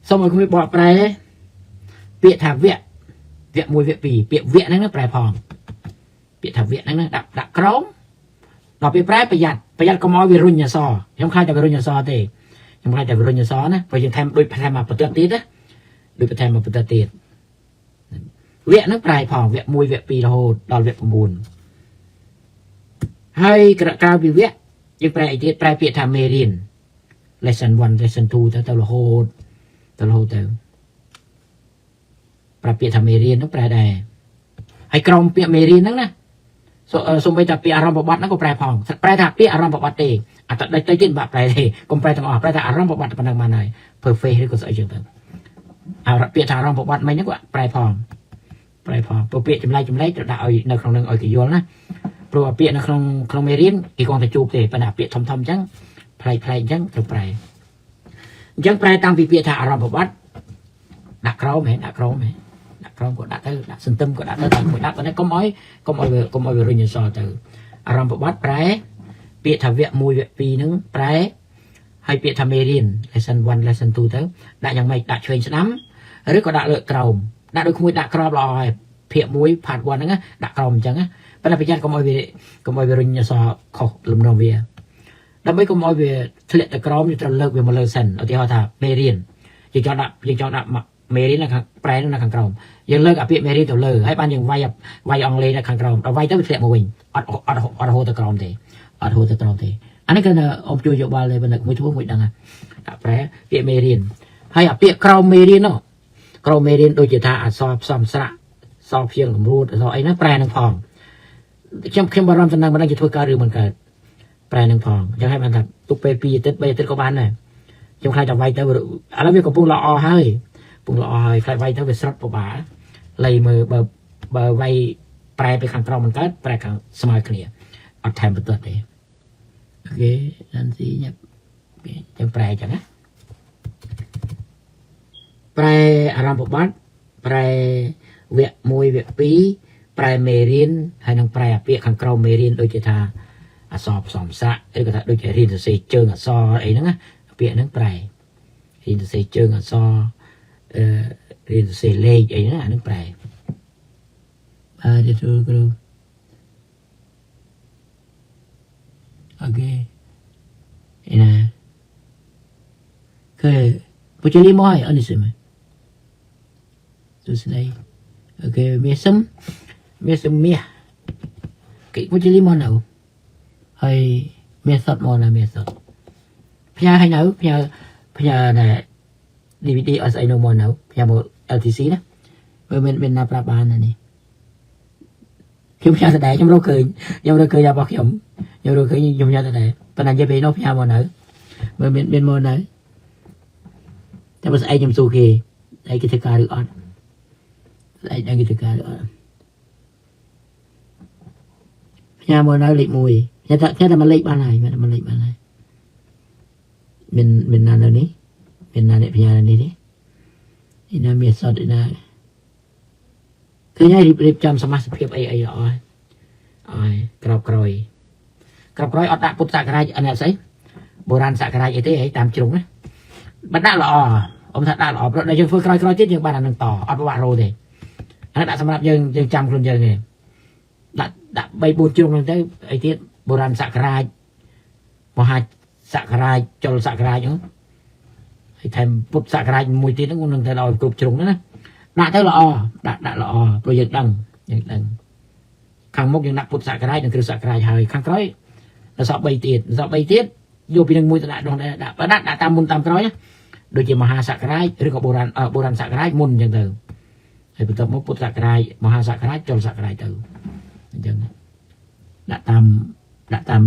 សូមឲ្យខ្ញុំបកប្រែពាក្យថាវគ្គ1វគ្គ2ពាក្យវគ្គហ្នឹងប្រែផងពាក្យថាវគ្គហ្នឹងដាក់ក្រោមដល់ពេលប្រែប្រយ័ត្នកុំឲ្យវារុញអក្សរខ្ញុំខ្លាចតែវារុញអក្សរទេខ្ញុំខ្លាចតែវារុញអក្សរណាព្រោះយើងថែមដូចថែមមកបន្ទាត់ទៀតណាដូចបន្ថែមមកបន្ទាត់ទៀតវគ្គហ្នឹងប្រែផងវគ្គ1វគ្គ2រហូតដល់វគ្គ9ហើយក្រៅពីវគ្គយើងប្រែអីទៀតប្រែពាក្យថាមេរៀនlesson 1 lesson 2ទៅរហូតទៅប្រែពាក្យថាមេរៀននោះប្រែដែរហើយក្រុមពាក្យមេរៀនហ្នឹងណាសូម្បីតែពាក្យអារម្មណ៍បបត្តិហ្នឹងក៏ប្រែផងប្រែថាពាក្យអារម្មណ៍បបត្តិទេអត់ទៅទៀតបាក់ប្រែទេកុំប្រែទាំងអស់ប្រែថាអារម្មណ៍បបត្តិប៉ុណ្ណឹងបានហើយ perfect ឬក៏ស្អីចឹងទៅពាក្យថាអារម្មណ៍បបត្តិមិនហ្នឹងក៏ប្រែផងព្រោះពាក្យចម្លែកទៅដាក់ឲ្យនៅក្នុងនឹងឲ្យគេយល់ណាព្រោះពាក្យនៅក្នុងមេរៀនគេគ្រាន់តែជួបទេប៉ុន្តែពាក្យធំអញ្ចឹងផ្លែកអញ្ចឹងត្រូវប្រែអញ្ចឹងប្រែតាំងពីពាក្យថាអារម្មណ៍បបត្តិដាក់ក្រោមក៏ដាក់ទៅដាក់សន្ទឹមក៏ដាក់ទៅតាមមួយដាក់ប៉ុន្តែកុំឲ្យវារុញអក្សរទៅអារម្មណ៍បបត្តិប្រែពាក្យថាវគ្គ1វគ្គ2ហ្នឹងប្រែហើយពាក្យថាមេរៀន lesson 1 lesson 2ទៅដាក់យ៉ាងម៉េចដាក់ឆ្វេងស្ដាំឬក៏ដាក់លើក្រោមដាក់ដូចមួយដាក់ក្របល្អហើយភាគ1 part 1ហ្នឹងដាក់ក្រោមអញ្ចឹងណាប៉ុន្តែប្រយ័ត្នកុំឲ្យវារុញអក្សរខុសលំនាំវាដើម្បីកុំឲ្យវាធ្លាក់ទៅក្រោមយើងត្រូវលើកវាមកលើសិនឧទាហរណ៍ថាមេរៀនយើងចង់ដាក់មេរៀននៅខាងប្រែនៅខាងក្រោមយើងលើកអាពាក្យមេរៀនទៅលើហើយបានយើងវាយអង់គ្លេសនៅខាងក្រោមដល់វាយទៅវាធ្លាក់មកវិញអត់ហូរទៅក្រោមទេអានេះគឺអមជួយយោបល់ទេបើនឹកមួយធ្វើមួយដឹងដាក់ប្រែពាក្យមេរៀនហើយអាពាក្យក្រោមមេរៀននោះក្រោមមេរៀនដូចជាថាអក្សរផ្សំស្រៈសរព្យងគំរូតអក្សរអីណាប្រែនឹងផងខ្ញុំបារម្ភទៅនឹងមិនដឹងជាធ្វើកើតឬមិនកើត ប្រែនឹងផងអញ្ចឹងហើយបានថាទុកពេល2អាទិត្យ3អាទិត្យក៏បានដែរខ្ញុំខ្លាចតែវាយទៅឥឡូវវាកំពុងល្អហើយកំពុងល្អហើយខ្លាចវាយទៅវាស្រត់ពិបាកលៃមើលបើវាយប្រែទៅខាងក្រោមមិនកើតប្រែខាងស្មើគ្នាអត់ថែមបន្ទាត់ទេអូខេដល់ទីញ៉ាប់ចាំប្រែចឹងណាប្រែអារម្មណ៍បបត្តិប្រែវគ្គ1វគ្គ2ប្រែមេរៀនហើយនឹងប្រែអាពាក្យខាងក្រោមមេរៀនដូចជាថាអក្សរផ្សំសាក់ឬក៏ថាដូចជារៀនសរសេរជើងអក្សរអីហ្នឹងណាពាក្យហ្នឹងប្រែរៀនសរសេរជើងអក្សររៀនសរសេរលេខអីហ្នឹងអាហ្នឹងប្រែបាទទូគ្រូអូខេឯណាគឺពុជលីមកអនិសិមទូស្ដីអូខេមានសឹមមាសគេពុជលីមកនៅហើយមានសតមកណាមានសតផ្ញើឲ្យនៅផ្ញើណែ DVD អត់ស្អីនៅមកនៅផ្ញើមក LTC ណាមើលមានណាប្រាប់បានណានេះខ្ញុំផ្ញើទៅដែរខ្ញុំរកឃើញរបស់ខ្ញុំរកឃើញខ្ញុំផ្ញើទៅដែរប៉ុន្តែនិយាយពេលនោះផ្ញើមកនៅមើលមានមកនៅតែបើស្អីខ្ញុំសួរគេស្អីគេធ្វើការឬអត់ស្អីដឹងគេធ្វើការឬអត់ផ្ញើមកនៅលេខ1ខ្ញុំតែមកលេខបានហើយមានលេខបានហើយមានណានៅនេះមានណាអ្នកផ្ញើនេះទេឯណាមានសតឯណាគឺឲ្យរៀបចំសមាជិកភាពអីល្អហើយក្របក្រោយអត់ដាក់ពុទ្ធសករាជអនស្អីបុរាណសករាជអីទេហើយតាមជ្រុងណាបើដាក់ល្អអ៊ំថាដាក់ល្អព្រោះដល់យើងធ្វើក្រោយទៀតយើងបានអានឹងតអត់ប្រវត្តិរោទេអានេះដាក់សម្រាប់យើងចាំខ្លួនយើងទេដាក់3 4ជ្រុងហ្នឹងទៅអីទៀតបុរាណសករាជមហាសករាជចុលសករាជហ្នឹងហើយថែមពុទ្ធសករាជមួយទៀតហ្នឹងនឹងទៅដល់គ្រប់ជ្រុងណាដាក់ទៅល្អដាក់ល្អព្រោះយើងដឹងខាងមុខយើងដាក់ពុទ្ធសករាជនិងគ្រិស្តសករាជហើយខាងក្រោយដល់សព3ទៀតយកពីនឹងមួយទៅដាក់ដងដែរដាក់តាមមុនតាមក្រោយណាដូចជាមហាសករាជឬក៏បុរាណសករាជមុនអញ្ចឹងទៅហើយបន្ទាប់មកពុទ្ធសករាជមហាសករាជចុលសករាជទៅអញ្ចឹងដាក់តាម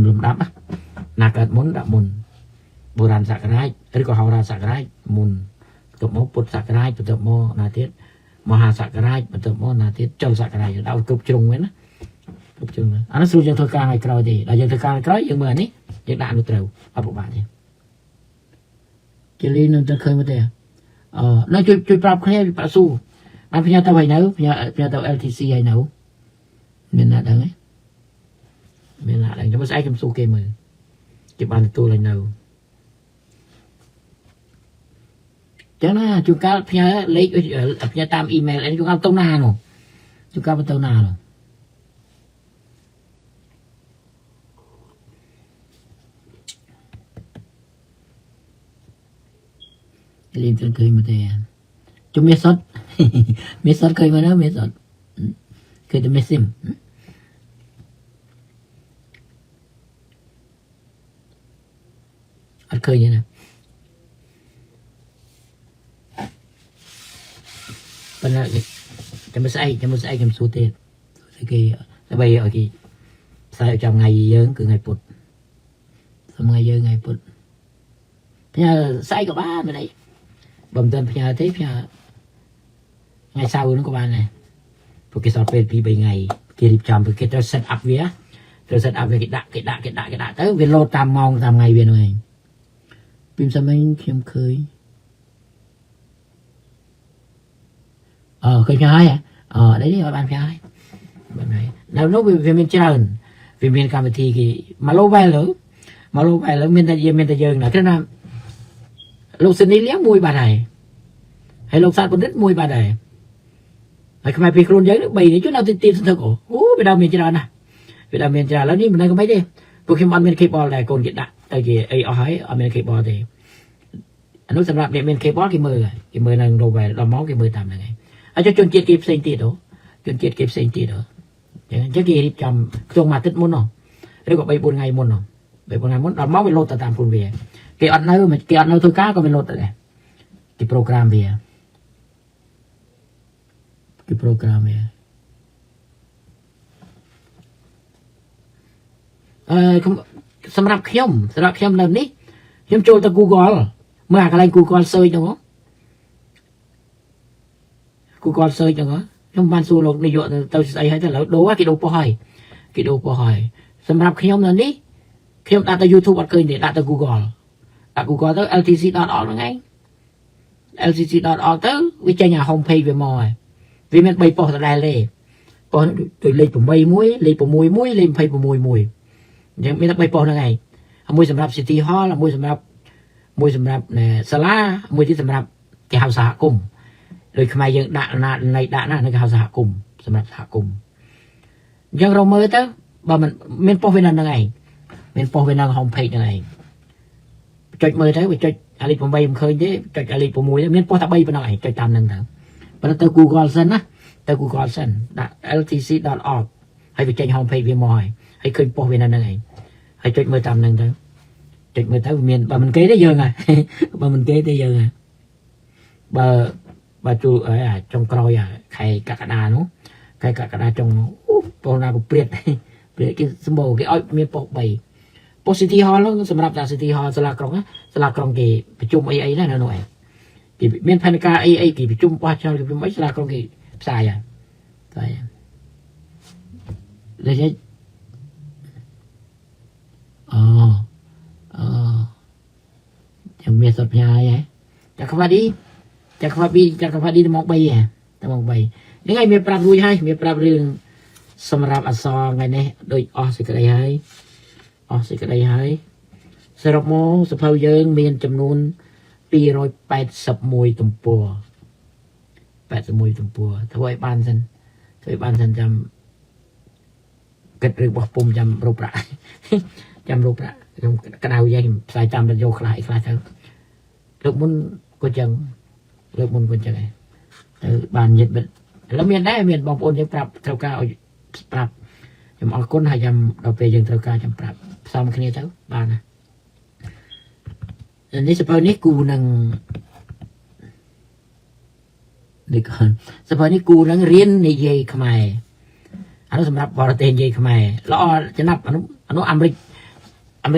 លំដាប់ណាកើតមុនដាក់មុនបុរាណសករាជឬក៏ហោរាសករាជមុនបន្ទាប់មកពុទ្ធសករាជបន្ទាប់មកណាទៀតមហាសករាជបន្ទាប់មកណាទៀតចុលសករាជដល់គ្រប់ជ្រុងវិញណាគ្រប់ជ្រុងអានោះស្រួលយើងធ្វើការឲ្យក្រោយទេដល់យើងធ្វើការឲ្យក្រោយយើងមើលអានេះយើងដាក់នោះត្រូវអត់ពិបាកទេជលីនឹងទៅឃើញមកទេនៅជួយប្រាប់គ្នាប្រាស៊ូបានផ្ញើទៅឲ្យនៅផ្ញើទៅ LTC ឲ្យនៅមានណាដឹងទេមានណាដឹងចាំស្អែកខ្ញុំស៊ូគេមើលគេបានទទួលឲ្យនៅចឹងណាជួនកាលផ្ញើលេខផ្ញើតាមអ៊ីមែលអីជួនកាលទៅណានោះជួនកាលទៅណានោះលេងទៅឃើញមកទេជុំមានសតឃើញមកណាមានសតឃើញតែមេស៊ីមអត់ឃើញទេណាប៉ុន្តែចាំស្អែកខ្ញុំសួរទៀតគេដើម្បីឲ្យគេផ្សាយចាំថ្ងៃយើងគឺថ្ងៃពុធថ្ងៃយើងថ្ងៃពុធផ្ញើស្អែកក៏បានមិនអីបើមិនទាន់ផ្ញើទេផ្ញើថ្ងៃសៅរ៍ហ្នឹងក៏បានដែរព្រោះគេសល់ពេល2 3ថ្ងៃគេរៀបចំព្រោះគេត្រូវ set up វាគេដាក់ទៅវាលោតតាមម៉ោងតាមថ្ងៃវាហ្នឹងឯងពីម្សិលមិញខ្ញុំឃើញឃើញផ្ញើហើយđây đi bạnផ្ញើហើយបាទហើយនៅនោះវាមានច្រើនវាមានកម្មវិធីគេមកលោវែលមានតែយើងណាគឺណាលោកសិនីលៀងមួយបាទហើយលោកសាទបណ្ឌិតមួយបាទហើយខ្មែរពីខ្លួនយើង3នេះជួយនៅទីសន្ធឹកអូវាដល់មានច្រើនណាស់វាដល់មានច្រើនឥឡូវនេះមិនដឹងមិនទេពួកខ្ញុំអត់មាន cable ដែរកូនគេដាក់ទៅគេអីអស់ហើយអត់មាន cable ទេអានោះសម្រាប់អ្នកមាន cable គេមើលនៅលោវែលដល់មកគេមើលតាមហ្នឹងឯងហើយជនជាតិគេផ្សេងទៀតអញ្ចឹងគេរៀបចំខ្ទង់មួយអាទិត្យមុនឬក៏3 4ថ្ងៃមុនដល់មកវាលោតទៅតាមខ្លួនវាគេអត់នៅធ្វើការក៏វាលោតទៅដែរគេប្រូក្រាមវា สำหรับខ្ញុំនៅនេះខ្ញុំចូលទៅ Google មើលអាកន្លែង Google search ហ្នឹង Google search ហ្នឹងខ្ញុំបានសួរលោកនាយកទៅស្អីហើយទៅឥឡូវដូរគេដូរប៉ុស្តិ៍ហើយសម្រាប់ខ្ញុំនៅនេះខ្ញុំដាក់ទៅ YouTube អត់ឃើញទេដាក់ទៅ Google ដាក់ Google ទៅ ltc.org ហ្នឹងឯង ltc.org ទៅវាចេញអា home page វាមកហើយវាមាន3ប៉ុស្តិ៍ដដែលទេប៉ុស្តិ៍ដូចលេខ8មួយលេខ6មួយលេខ26មួយអញ្ចឹងមានតែ3ប៉ុស្តិ៍ហ្នឹងឯងមួយសម្រាប់ City Hall មួយសម្រាប់សាលាមួយទៀតសម្រាប់គេហៅសហគមន៍ដោយខ្មែរយើងដាក់ណាដាក់ណាគេហៅសហគមន៍សម្រាប់សហគមន៍អញ្ចឹងរកមើលទៅបើមិនមានប៉ុស្តិ៍វានៅហ្នឹងឯងមានប៉ុស្តិ៍វានៅ home page ហ្នឹងឯងចុចមើលទៅវាចុចអាលេខ8មិនឃើញទេចុចអាលេខ6មានប៉ុស្តិ៍តែ3ប៉ុណ្ណឹងឯងចុចតាមហ្នឹងទៅប៉ុន្តែទៅ Google សិនណាទៅ Google សិនដាក់ ltc.org ហើយវាចេញ home page វាមកហើយឃើញប៉ុស្តិ៍វានៅហ្នឹងឯងហើយចុចមើលតាមហ្នឹងទៅចុចមើលទៅវាមានបើមិនគេទេយើងហើយបើមិនគេទេយើងហើយបើជួចុងក្រោយខែកក្កដានោះខែកក្កដាចុងប៉ុស្តិ៍ណាក៏ព្រាតគេសម្បូរគេឲ្យមានប៉ុស្តិ៍3ប៉ុស្តិ៍ City Hall នោះសម្រាប់តែ City Hall សាលាក្រុងគេប្រជុំអីណានៅនោះឯងគេមានផែនការអីគេប្រជុំបោះចោលគេប្រជុំអីសាលាក្រុងគេផ្សាយហើយលេខចាំមានសត្វផ្ញើហ៎ចក្រវាឌីទៅមក3ហ្នឹងហើយមានប្រាប់រួចហើយមានប្រាប់រឿងសម្រាប់អសរថ្ងៃនេះដូចអស់សេចក្តីហើយសរុបមកសភៅយើងមានចំនួន281ទំព័រធ្វើឲ្យបានសិនចាំគិតរឿងបោះពុំចាំរੂប្រាក់ខ្ញុំក្តៅយ៉ាងផ្សាយតាមរយៈខ្លះទៅលើកមុនក៏ចឹងទៅបានញាតិមិត្តឥឡូវមានដែរមានបងប្អូនយើងប្រាប់ត្រូវការឲ្យប្រាប់ខ្ញុំអរគុណហើយចាំដល់ពេលយើងត្រូវការចាំប្រាប់ផ្សំគ្នាទៅបានណានេះសភៅនេះគូនឹងសភៅនេះគូនឹងរៀននិយាយខ្មែរអានោះសម្រាប់បរទេសនិយាយខ្មែរល្អចំណាប់អានោះអាមេរិ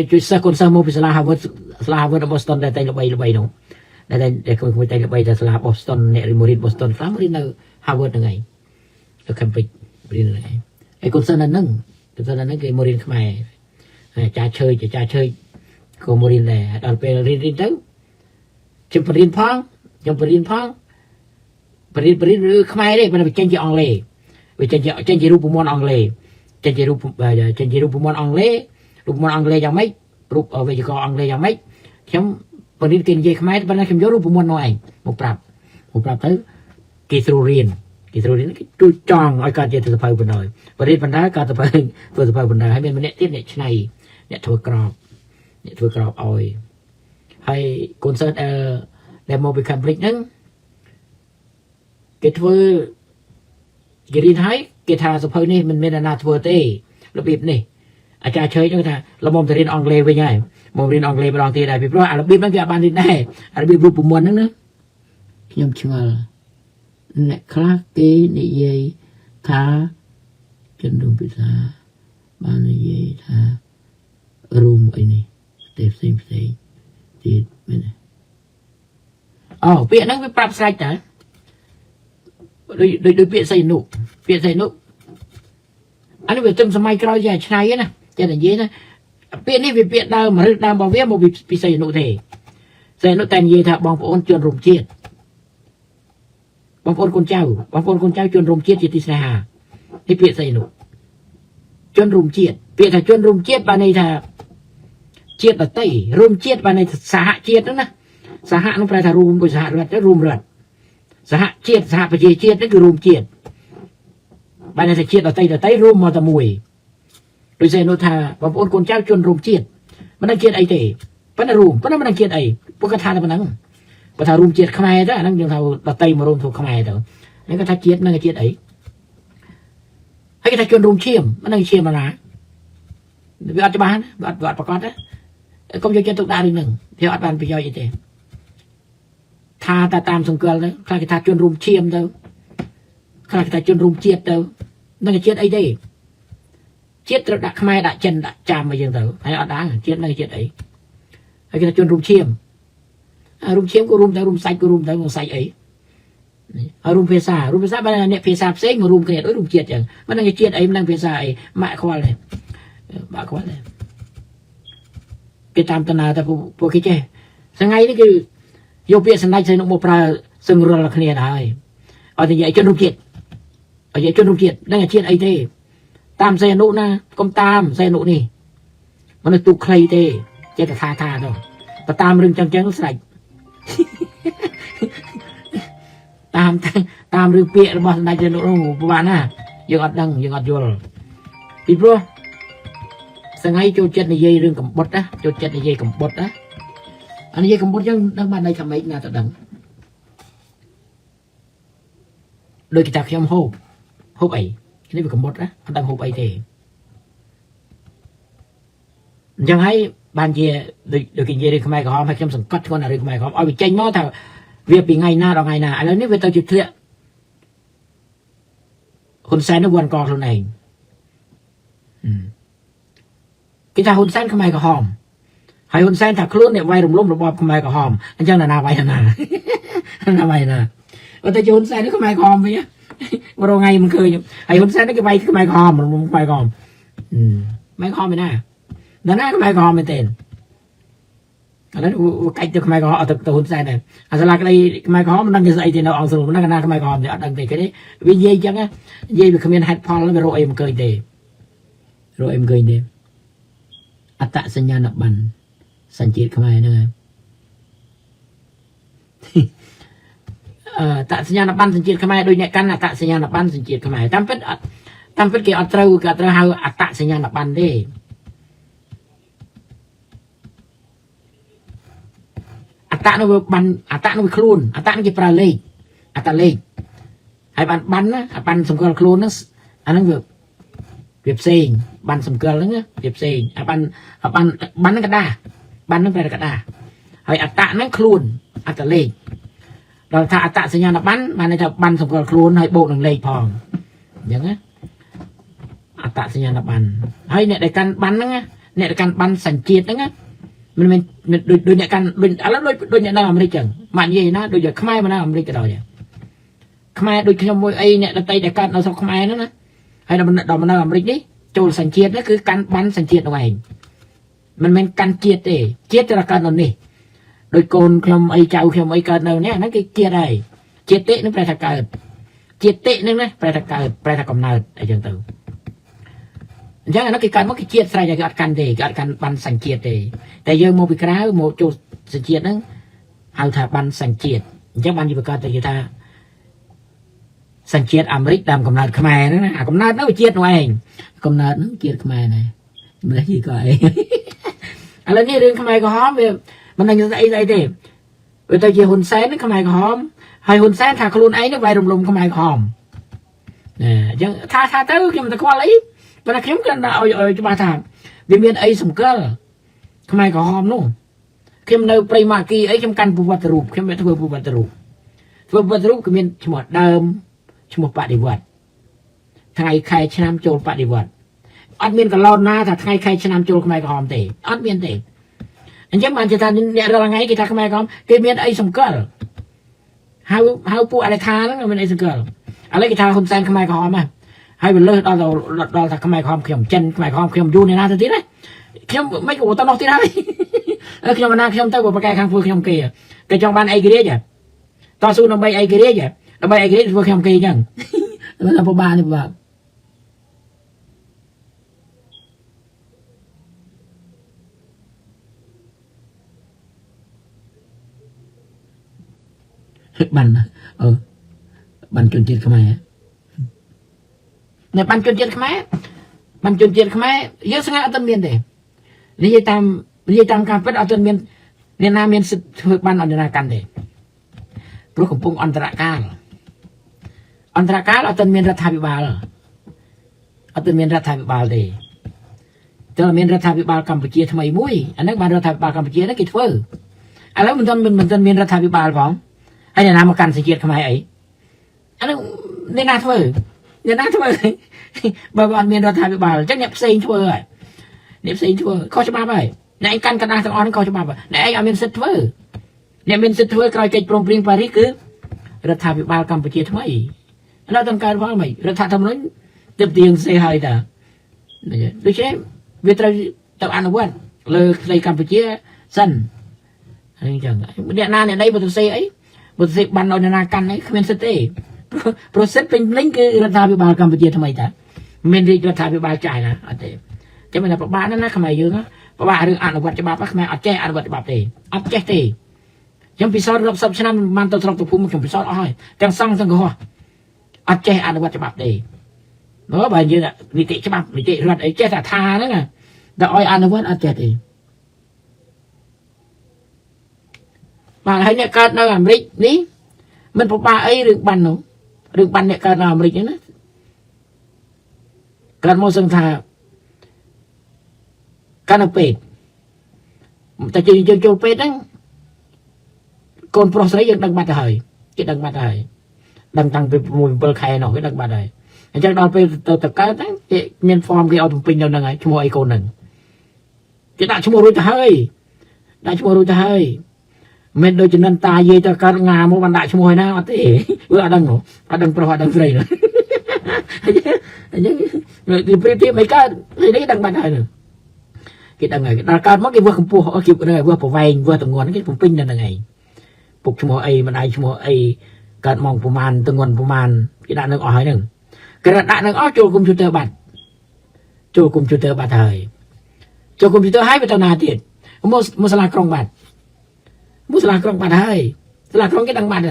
កជួយសិស្សកូនសិស្សមកពីសាលា Harvard Boston តែល្បីនោះតែគួយតែល្បីតែសាលា Boston អ្នករៀន Boston ខ្លះរៀននៅ Harvard ហ្នឹងឯងទៅ Cambridge រៀនហ្នឹងឯងហើយកូនសិស្សនៅហ្នឹងគេមករៀនខ្មែរហើយចាឈើក៏មករៀនដែរដល់ពេលរៀនទៅខ្ញុំបរៀនផងបរៀនឬខ្មែរទេប៉ុន្តែវាចេញជាអង់គ្លេសវាចេញជារូបមន្តអង់គ្លេសចេញជារូបមន្តអង់គ្លេសយ៉ាងម៉េចរូបវេយ្យាករណ៍អង់គ្លេសយ៉ាងម៉េចខ្ញុំបរៀនគេនិយាយខ្មែរប៉ុន្តែខ្ញុំយករូបមន្តនោះឯងមកប្រាប់ទៅគេស្រួលរៀនគេជួយចង់ឲ្យកើតជាសភៅបណ្ដោយបរិយាបណ្ដោយកើតសភៅធ្វើសភៅបណ្ដោយហើយមានម្នាក់ទៀតអ្នកឆ្នៃអ្នកធ្វើក្របឲ្យហើយកូនសិស្សដែលមកពី Cambridge ហ្នឹងគេធ្វើគេរៀនហើយគេថាសភៅនេះមិនមានអ្នកណាធ្វើទេរបៀបនេះអាចារ្យឆ្លើយហ្នឹងថាល្មមទៅរៀនអង់គ្លេសវិញហើយមករៀនអង់គ្លេសម្ដងទៀតដែរពីព្រោះអារបៀបហ្នឹងគេអាចបានរៀនដែរអារបៀបរូបមន្តហ្នឹងណាខ្ញុំឆ្ងល់អ្នកខ្លះគេនិយាយថាចិនរួមភាសាបាននិយាយថារួមអីនេះតែផ្សេងទៀតមែនទេពាក្យហ្នឹងវាប្រាប់ស្រេចតើដូចពាក្យសៃនុអានេះវាទៅសម័យក្រោយជាឆ្នៃណាចេះតែនិយាយណាពាក្យនេះវាពាក្យដើមឬដើមរបស់វាមកពីសៃនុទេសៃនុតែនិយាយថាបងប្អូនជនរួមជាតិបងប្អូនកូនចៅជនរួមជាតិជាទីស្នេហានេះពាក្យស្អីនោះជនរួមជាតិពាក្យថាជនរួមជាតិបានន័យថាជាតិដតីរួមជាតិបានន័យថាសហជាតិហ្នឹងណាសហនោះប្រែថារួមដោយសហរដ្ឋទៅរួមរដ្ឋសហជាតិសហប្រជាជាតិហ្នឹងគឺរួមជាតិបានន័យថាជាតិដតីរួមមកតែមួយដោយស្អីនោះថាបងប្អូនកូនចៅជនរួមជាតិមិនដឹងជាតិអីទេប៉ុន្តែរួមប៉ុន្តែមិនដឹងជាតិអីពួកគាត់ថាតែប៉ុណ្ណឹងបើថារួមជាតិខ្មែរទៅអាហ្នឹងយើងថាដតីមករួមធ្វើខ្មែរទៅនេះគាត់ថាជាតិហ្នឹងជាតិអីហើយគេថាជនរួមឈាមមិនដឹងឈាមណាវាអត់ច្បាស់វាអត់ប្រកបទេកុំយកចិត្តទុកដាក់រឿងហ្នឹងវាអត់បានប្រយោជន៍អីទេថាតែតាមសង្កលទៅខ្លះគេថាជនរួមឈាមទៅខ្លះគេថាជនរួមជាតិទៅនឹងជាតិអីទេ chết rồi đặt mai đặt chân đặt chạm mà dừng tử hay ở đá chết này chết ấy hay cái chuyện rung chiêm của rung tới rung sạch của rung tới rung sạch ấy rung phía xa bây giờ phía xa xế mà rung cái đối rung chết chẳng mà đang cái chết ấy đang phía xa ấy mẹ khoa này cái tam tân nào ta phụ cái chơi sáng ngày đấy cái vô việc sáng nay chơi nó một pra sừng rồi là cái này này ở thì vậy chân rung chết ở vậy chân rung chết đang là chết ấy thế tam xe nụ na công tam xe nụ này mà nó tụ khay thế chết là tha thôi và tam rừng trắng trắng sạch tam rừng bịa mà này xe nụ nó bạn à dương ọt đằng dương ọt vô thì bro sáng nay cho chết này dây rừng cầm bột á cho chết này dây cầm bột á anh dây cầm bột chứ đang bạn này thầm mấy nào tao đằng đôi kita khi ông hộp ấy cái này cầm bột á anh đang hộp ấy thì chẳng hay ban chia được cái gì đi không ai có hay trong sừng cắt con nào đi không ai có ở bị tranh nó thằng việc bị ngày na đó ngày nào anh nếu về tao chịu thiệt hôn sen nó quằn co luôn này cái thằng hôn sen không ai có hòm hay hôn sen thằng luôn để vay đồng lông đồng bọp không ai có hòm anh chẳng là nào vay là nào vay là ở tao chịu hôn sen nó không ai có hòm vậy vào đầu ngày mình cười hay hôn sen nó cái vay không ai có hòm mà không ai có hòm mấy hòm vậy nè đó là cái hòm mình tiền đó cách được cái hòm ở thực hôn sen này à là cái đây cái hòm mình đang cái dậy thì nó ông sử nó cái hòm thì ở đằng thì cái đấy vì dây chẳng á dây bị comment head fall nó rồi em cười thì rồi em cười đi tạ sinh nhà nạp bàn sản chết không ai nữa tạ sinh nhà nạp bàn sản chết không ai đôi nhẹ căn là tạ sinh nhà nạp bàn sản chết không ai tam phết cái trâu hao tạ sinh nhà nạp bàn đi tạ nó bàn tạ nó khuôn tạ nó cái pra lê tạ lê hay bàn á bàn sầm cơ khuôn nó anh nó việc xây bàn sầm cơ nữa việc xây bàn nó cái đa bàn nó phải là cái đa hay tạ nó khuôn tạ lê rồi thà tạ sinh nhà nó bàn này là bàn sầm cơ khuôn hay bộ đường lê phòn nhớ á tạ sinh nhà nó bàn hay nè để căn bàn đó nè để căn bàn sản chiết đó mình đôi nhẹ căn đôi nhẹ nào mà đi chẳng mà gì nó đôi giờ không ai mà nào mà đi cái đó vậy không ai đôi trong môi ấy nè tay để căn nó sao không ai nữa nè hay là mình đòi mà nào mà đi đi trôi sản chiết nó cứ căn bắn sản chiết ngoài mình căn chiết để chiết cho là căn rồi nè đôi côn không ấy chào không ấy căn đâu nhé nó cái chiết này chiết tệ nó phải thật cờ chiết tệ nữa phải thật cờ phải thật cầm nào để trường tử chắc là nó cái căn mất cái chiết sai cho cái căn thì cái căn bắn sản chiết thì tại giờ một cái cái một chỗ sản chiết đó hào thà bắn sản chiết chắc bắn gì phải coi từ ta sản chiết Americ làm cầm nát Khmer đó cầm nát nó bị chiết ngoài cầm nát nó chiết Khmer này mình gì coi anh lên đi đường Khmer có hóm về mình đang dậy thì người ta chỉ hồn sáng nó Khmer có hóm hay hồn sáng thà luôn ấy nó vài đồng lùng Khmer có hóm nè chứ tha tới khi mà ta qua lấy và nó kém cái nào ở cho bà thằng vì miền ấy sủng cơ không ai có hòm luôn khi mà nơi prima kia ấy trong căn bùa trụ khi mà thưa bùa trụ cái miền chỉ một đơm chỉ một bát đi vật thay khai chăm trộn bát đi vật ăn miền cả lon na thật thay khai chăm trộn không ai có hòm tệ ăn miền tệ anh chắc bạn chỉ ta nhẹ ra ngay cái ta không ai có cái miền ấy sủng cơ hao bùaอะไรทาแล้วมันไอ้สงcơอะไรcáiทาคนแซงkhông ai có hòm à hay mình lơ đó là cái không khiêm chân cái không khiêm du này na tí đấy khiêm mấy cái tao nói tí đấy khiêm mà na khiêm tao của cái khang phơi khiêm kia cái trong ban ai kia đấy tao su nó bay ai kia đấy nó bay ai kia phơi khiêm kia chẳng nó là bộ ba này vợ bàn bàn chuẩn chết không ai á này ban chuyên chết khmer giờ sang ở tân miền để lý tam cam phết ở tân miền miền nam miền thuộc ban ở nơi nào cần để rồi cũng pung anh tra ở tân miền ra thay bào ở tân miền ra thay bào để cho miền ra thay bào Campuchia thay mũi anh ấy ban ra thay bào Campuchia nó kịch phơ anh ấy mình tân miền ra thay bào phải không hay là nam mà cần sẽ chết khmer ấy anh ấy nên nào thôi nhà na thôi bà bọn miền đó thay bị bà chắc nhập xây thôi rồi nhập xây thôi khó cho bà vậy này anh căn cái na thằng on khó cho bà vậy này anh ở miền sít thôi này miền sít thôi coi cái prom pring Paris cứ rồi thay bị bà Campuchia thôi nóต้องการว่าไหมรัฐธรรมนูญเต็มเตียงเสียหายแต่โดยเฉพาะเวทต้องอ่านว่าเลยในกัมพูชีสั้นอะไรอย่างเงี้ยเนี่ยนาเนี่ยได้บทเสียไอ้บทเสียบันเราในนากันไอ้คือเป็นสเตย์โปรเซสเป็นลิงก์คือรัฐบาลกัมพูชีทำไมแต่ไม่ได้รัฐบาลจ่ายนะอะไรจะเป็นแบบบ้านนั่นนะทำไมเยอะนะเพราะว่าเรื่องอ่านวัตถุบาปทำไมอัดแจ้อ่านวัตถุบาปเตะอัดแจ้เตะยังพิสอดรับสับชนะมันตัวตรงตัวภูมิจงพิสอดอ้อยจังสั่งสังกัวอัดแจ้อ่านวัตถุบาปเตะเมื่อบ่ายยืนนิติฉบับนิติรัฐไอ้แจ้แต่ทานั่นไงแต่อ้อยอ่านวัตอัดแจ้เตะmà hay nè cơn nó làm rít ní mình phụ ba ấy được bắn nè cơn làm rít nữa cơn mua sân thà cơn nó pet ta chỉ cho pet đó con pro sấy đang bắt thời cái đang bắt thời đang tăng về mùi bơ khai nó cái đang bắt thời chắc đó về từ từ cái đó miền form cái auto pin đâu nè ngay chung ai con nè cái đại chung rồi thôi đại chung rồi thôi mình đôi chân ta dây cho các ngà mua bàn đại cho mồi na thế vừa đằng nó đằng pro đằng free nữa rồi thì free mấy cái đấy đằng bàn đại nữa cái đằng này đằng cao mất cái vừa không phù hợp kịp cái vừa phổ vay vừa từng nguồn cái phùng pin là ngày phục cho mồi ấy mà đại cho mồi ấy cạn mong phù man từng nguồn phù man cái đạn nó hỏi nữa cái đạn nó cho computer bật cho computer bật thời cho computer hai về tao nào tiền mua salon công bật muaสลากกล่องบัตรให้สลากกล่องก็ดังบัตร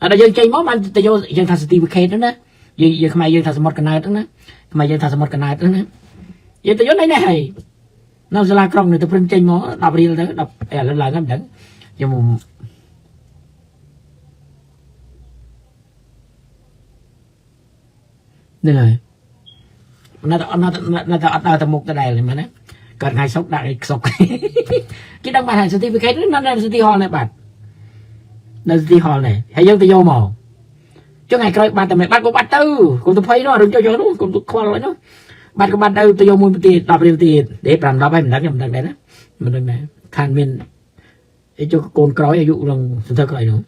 อะไรยังใจม้อมันแต่ยังทำสตีวิเคทนั่นนะยังทำไมยังทำสมอดกันนายตั้งนะทำไมยังทำสมอดกันนายตั้งนะยังแต่ย้อนไหนเนี่ยน้ำสลากกล่องเนี่ยตัวเพิ่งใจม้อดับเรียลดับหลายๆกันดังยังมุมนี่เลยน่าจะอัดตะมุกตะได้เลยมั้ยนะการไงซกได้ซกcái đăng bài sơ ti với cái nó là sơ ti hòn này bạn là sơ ti hòn này hay dân ti vô màu cho ngày coi bạn tầm này bạn có bắt tư còn tôi thấy nó đừng cho nó còn tôi khoan lại nó bạn có bắt tư tôi vô mua tiền đọc điều tiền để làm đó mình nhầm đằng đấy đó mình đằng này than miên để cho con cõi dụ rằng sự thật lại nữa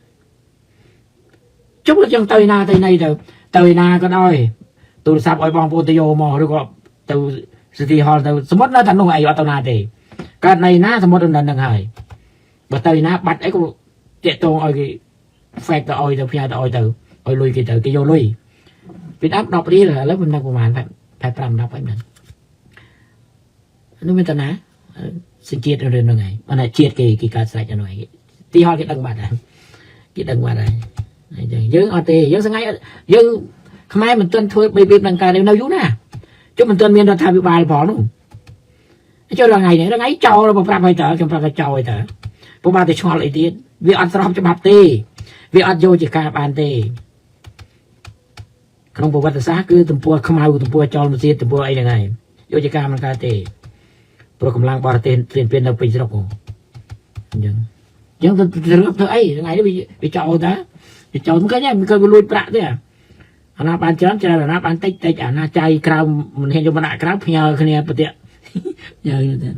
chúc là trong tây na tây này rồi tây na có đôi tôi sắp oi bong tôi vô màu rồi có tôi sơ ti hòn tôi sớm mất nó thành nông ai ở tàu na thì cái này naสมมตินั่นนั่งหายบัดเตยนะบัดไอ้ก็เจตตรงเอาcáiแฟกต์เอาแต่พยายามเอาแต่เอาลุยcáiโยลุยปิดอัพดอกนี้เลยแล้วมันนั่งประมาณแบบปรำดอกไปนั่นนู่นเป็นตัวนะสิ่งเจียดเรื่องยังไงมันเจียดcáiการใส่จะหน่อยที่ห้อcáiดังบัดอ่ะcáiดังบัดอะไรยังเอาเตยยังสังไงยังทำไมมันต้นถ้วยไปดังการเดี๋ยวเราอยู่นะจุดมันต้นเมียนเราทำไปบายพอนู่นcho là ngày này nó ngáy trâu rồi một trăm trong cái trâu rồi thở bố ba thì cho lại tiền vì ăn xong cho bạp tê vì ăn vô chỉ cả bàn tê không bộ vật xã cứ tụm pua không ai tụm pua cho một xíu tụm pua ấy là ngày vô chỉ cảมันcả tê pro cầm lang bỏ tiền đâu bị đâu nhưng tôi thôi ấy ngày đó bị trâu đó bị trâu cũng cái nhá mình coi lui bạ thế à anh bạn chán chơi là bạn tách anh chơi cào mình hiện cho bạn đại cào nhờ cái này bật điện nhờ như thế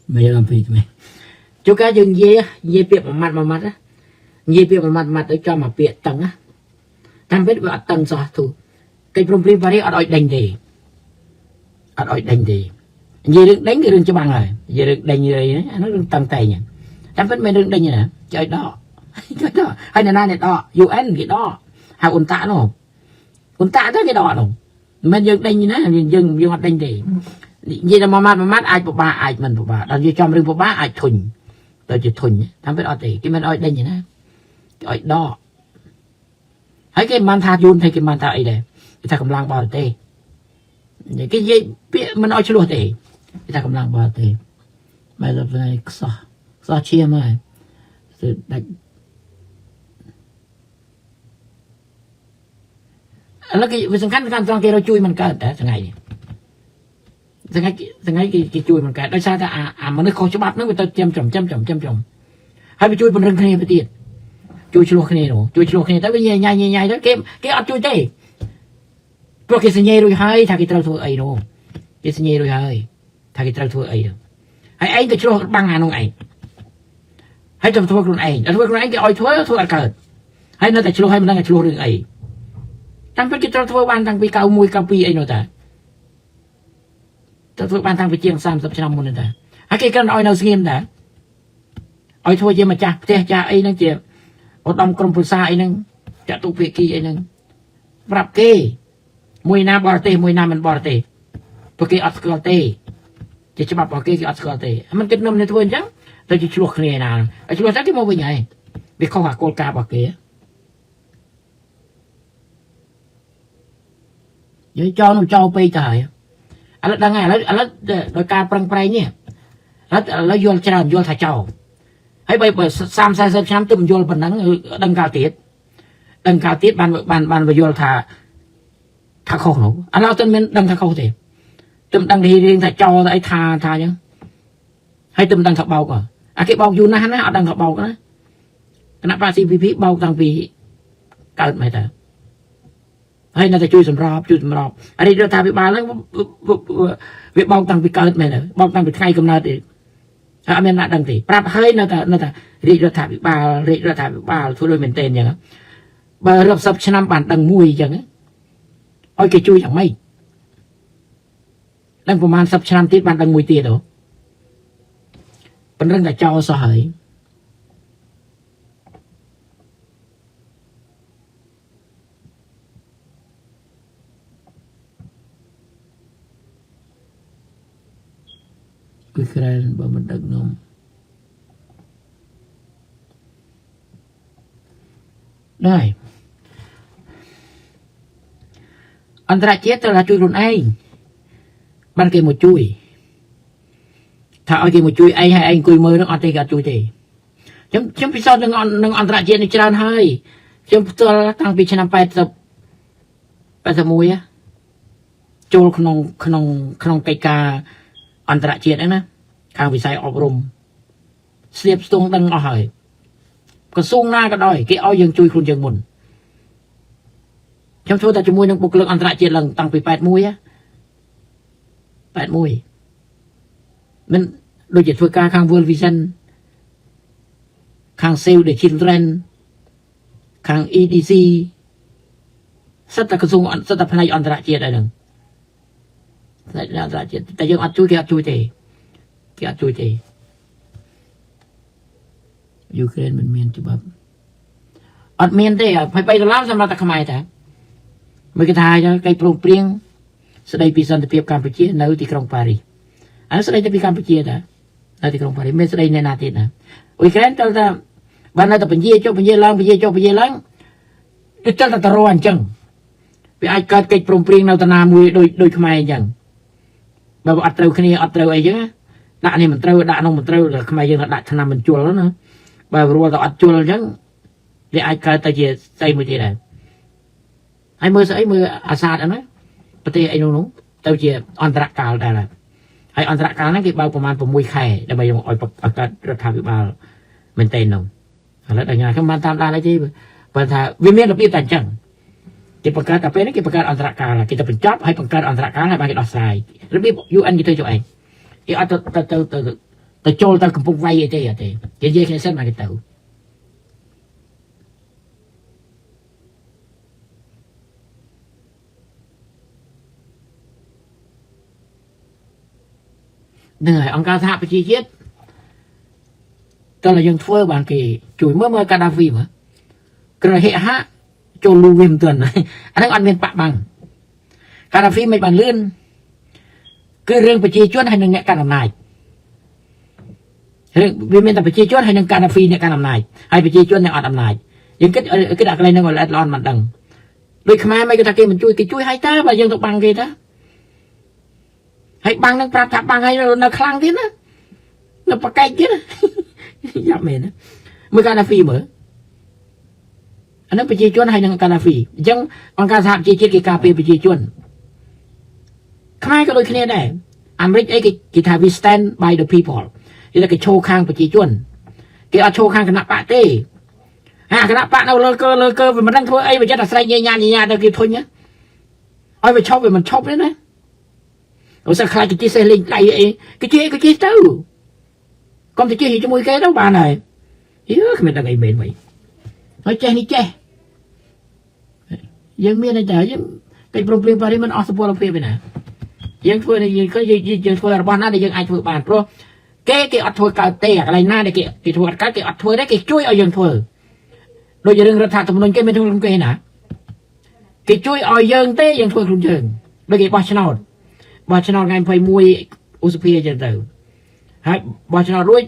mày làm gì mày chú cá dừng dê việc mà mặt á dê việc mà mặt để cho mà việc tầng á tham biết vào tầng sao thủ cái problem vào đây ở đòi đánh gì dê được đánh cái đường cho bằng rồi dê được đánh như vậy nó đừng tầng tay nhỉ tham biết mày đừng đánh như này chơi đó hay là này đó UN cái đó hay ôn tạ nó ôn tạ tới cái đó đâu mình dừng đánh như thế dừng hoạt đánh gì vậy là mà mát ai ba ai mình ba đang như trong rừng ba ai thuần tôi chỉ thuần tham biết ở đây cái mình ở đây như thế ở đó hay cái man tha yun hay cái man tha ấy đây người ta cầm lang bò tê cái gì mình ở chỗ tê người ta cầm lang bò tê mày là về sao chia mày sự đánhแล้วก็สำคัญต้องที่เราช่วยมันก็แต่ยังไงcáiช่วยมันก็โดยใช่ถ้ามันนึกของฉบับนั้นมันจะจำให้ไปช่วยเป็นเรื่องคดีไปตีช่วยชลวคดีหนูช่วยชลวคดีแต่ว่าใหญ่แล้วเก็อัดช่วยได้เพราะเกษตรใหญ่รู้ให้ถ้าเกิดเราทั่วไอ้หนูเกษตรใหญ่รู้ให้ถ้าเกิดเราทั่วไอ้ให้ไอ้ก็ชลวบางงานน้องไอ้ให้จำทั่วคนไอ้แต่ทั่วคนไอ้ก็อ้อยทั่วอัดเกิดให้นั่นแต่ชลวให้มันนั่งชลวเรื่องไอ้ตั้งเป็นกิจทั่วบ้านตั้งปีเก่ามวยเก่าปีไอ้หนูแต่ทั่วบ้านตั้งไปเจียง30 ឆ្នាំមុនតែហើយគេកាន់ឲ្យនៅស្ងៀមដែរឲ្យធ្វើជាម្ចាស់ផ្ទះចាស់អីហ្នឹងជាឧត្តមក្រុមប្រឹក្សាអីហ្នឹងចតុភាគីអីហ្នឹងប្រាប់គេមួយណាបរទេសមួយណាមិនបរទេសព្រោះគេអត់ស្គាល់ទេជាច្បាប់របស់គេអត់ស្គាល់ទេมันគិតនឹមនេះធ្វើអញ្ចឹងទៅជាឆ្លោះគ្នាណាហើយឆ្លោះតែគេមកវិញហើយវាខុសអាគោលការណ៍របស់គេនិយាយចោលពេកទៅហើយឥឡូវដឹងហើយឥឡូវដោយការប្រឹងប្រែងនេះឥឡូវយល់ច្រើនយល់ថាចោលហើយបើ30-40 ឆ្នាំទៅមិនយល់ប៉ុណ្ណឹងដឹងកាលទៀតបានយល់ថាខុសនោះឥឡូវទៅមានដឹងថាខុសទេទៅមិនដឹងរៀងថាចោលទៅអីថាអញ្ចឹងហើយទៅមិនដឹងថាបោកអាគេបោកយូរណាស់ណាអត់ដឹងថាបោកណាគណៈបា CPP បោកតាំងពីកើតមកតើហើយនៅតែជួយសម្របអរិយរដ្ឋាភិបាលហ្នឹងវាបោកតាំងពីកើតមែនទេបោកតាំងពីថ្ងៃកំណើតទេហើយអត់មានអ្នកដឹងទេប្រាប់ហើយនៅតែរាជរដ្ឋាភិបាលធ្វើដូចមែនទេអញ្ចឹងបើរាប់10 ឆ្នាំបានដឹងមួយអញ្ចឹងឲ្យគេជួយយ៉ាងម៉េចដឹងប្រហែល10 ឆ្នាំទៀតបានដឹងមួយទៀតហ៎ប៉ុន្តែតែចោលសោះហើយគឺក្រែបើមិនដឹកនាំដែរអន្តរជាតិត្រូវតែជួយខ្លួនឯងបានគេមកជួយថាឲ្យគេមកជួយឯងហើយឯងអង្គុយមើលនឹងអត់ទេគេអត់ជួយទេខ្ញុំពិសោធន៍នឹងអន្តរជាតិនេះច្រើនហើយខ្ញុំផ្ទាល់តាំងពីឆ្នាំ81ចូលក្នុងកិច្ចការអន្តរជាតិហ្នឹងណាខាងវិស័យអប់រំស្ទាបស្ទងដឹងអស់ហើយក្រសួងណាក៏ដោយគេឲ្យយើងជួយខ្លួនយើងមុនខ្ញុំធ្វើតែជាមួយនឹងបុគ្គលិកអន្តរជាតិឡើងតាំងពី81មិនដូចជាធ្វើការខាង World Vision ខាង Save the Children ខាង EDC សិតតែក្រសួងសិតតែផ្នែកអន្តរជាតិហើយហ្នឹងអន្តរជាតិតែយើងអត់ជួយគេអត់ជួយទេយូក្រែនមិនមានច្បាប់អត់មានទេ$23សម្រាប់តែខ្មែរតាមើលគេថាកិច្ចព្រមព្រៀងស្ដីពីសន្តិភាពកម្ពុជានៅទីក្រុងប៉ារីសអាស្ដីទៅពីកម្ពុជាតានៅទីក្រុងប៉ារីសមានស្ដីនៅណាទៀតណាអ៊ុយក្រែនទៅថាបាននៅតែពញាចុះពញាឡើងទៅទៅរអញ្ចឹងវាអាចកើតកិច្ចព្រមព្រៀងនៅតាណាមួយដូចខ្មែរអញ្ចឹងបើអត់ត្រូវគ្នាអត់ត្រូវអីចឹងដាក់នេះមិនត្រូវដាក់នោះមិនត្រូវខ្មែរយើងដាក់ឆ្នាំមិនជល់ណាបើរួលទៅអត់ជល់អញ្ចឹងវាអាចកើតទៅជាស្អីមួយទៀតដែរហើយមើលស្អីមើលអាសាតហ្នឹងប្រទេសអីនោះទៅជាអន្តរកាលដែរហើយអន្តរកាលហ្នឹងគេបើកប្រហែល6 ខែដើម្បីឲ្យកើតរដ្ឋាភិបាលមែនតើនោះឥឡូវដល់ញ៉ាខ្ញុំបានតាមដានអីទេបើថាវាមានរបៀបតែអញ្ចឹងគេបង្កើតតែពេលនេះគេបង្កើតអន្តរកាលគេទៅបញ្ចប់ហើយបង្កើតអន្តរកាលហើយបានគេដោះស្រាយរបៀប UN គេទៅចុះឯងគេអត់ទៅចូលទៅកំពុងវាយអីទេអត់ទេគេនិយាយគ្នាសិនមកគេទៅនឹងហើយអង្គការសហប្រជាជាតិតើយើងធ្វើបានគេជួយមើលកាដាហ្វីមើលក្រហិហៈចូលលូវាមិនទាន់អាហ្នឹងអត់មានបាក់បាំងកាដាហ្វីមិនបានលឿនគឺរឿងប្រជាជនហើយនឹងអ្នកកាន់អំណាចរឿងវាមានតែប្រជាជនហើយនឹងកាដាហ្វីអ្នកកាន់អំណាចហើយប្រជាជនអ្នកអត់អំណាចយើងគិតដាក់កន្លែងហ្នឹងឲ្យល្អិតល្អន់មិនដឹងដូចខ្មែរមិនគេថាគេមិនជួយគេជួយឲ្យតើបើយើងទៅបាំងគេតាហើយបាំងនឹងប្រាប់ថាបាំងឲ្យនៅខ្លាំងទៀតណា nó bắt cái chứ dám mền mới cà phê mở anh nó bị chia chuan hay năng cà phê chẳng bằng cà sạp chia cái cà phê bị chia chuan khai cái đôi khi này America cái thà we stand by the people thì là cái show khang bị chia chuan cái ở show khang cái nạp bạ tê cái nạp bạ đâu lơ cơ vì mình đang thôi ấy mà chắc là say nhẹ nhàng đâu kia thôi nhá ôi về chọc về mình chọc đấy nè rồi sao khai cái chia xe lên lại cái chia đâu con thì chia gì cho mùi cái đâu bà này hiếu mình đang ngày mệt vậy nói che đi che dân miền này chả dân cái problem vào đây mình ở sập phía bên này dân thôi này có gì dân thôi là bao năm để dân ai thôi bàn pro cái ở thôi cả tê cái này na để cái thôi cái ở thôi đấy cái chui ở dân thôi rồi giờ đừng ra thà tụi mình cái mình không cái nè cái chui ở dân tê dân thôi không dân rồi cái bao nhiêu ngày phải mua usupia dân từ hay bao nhiêu rồi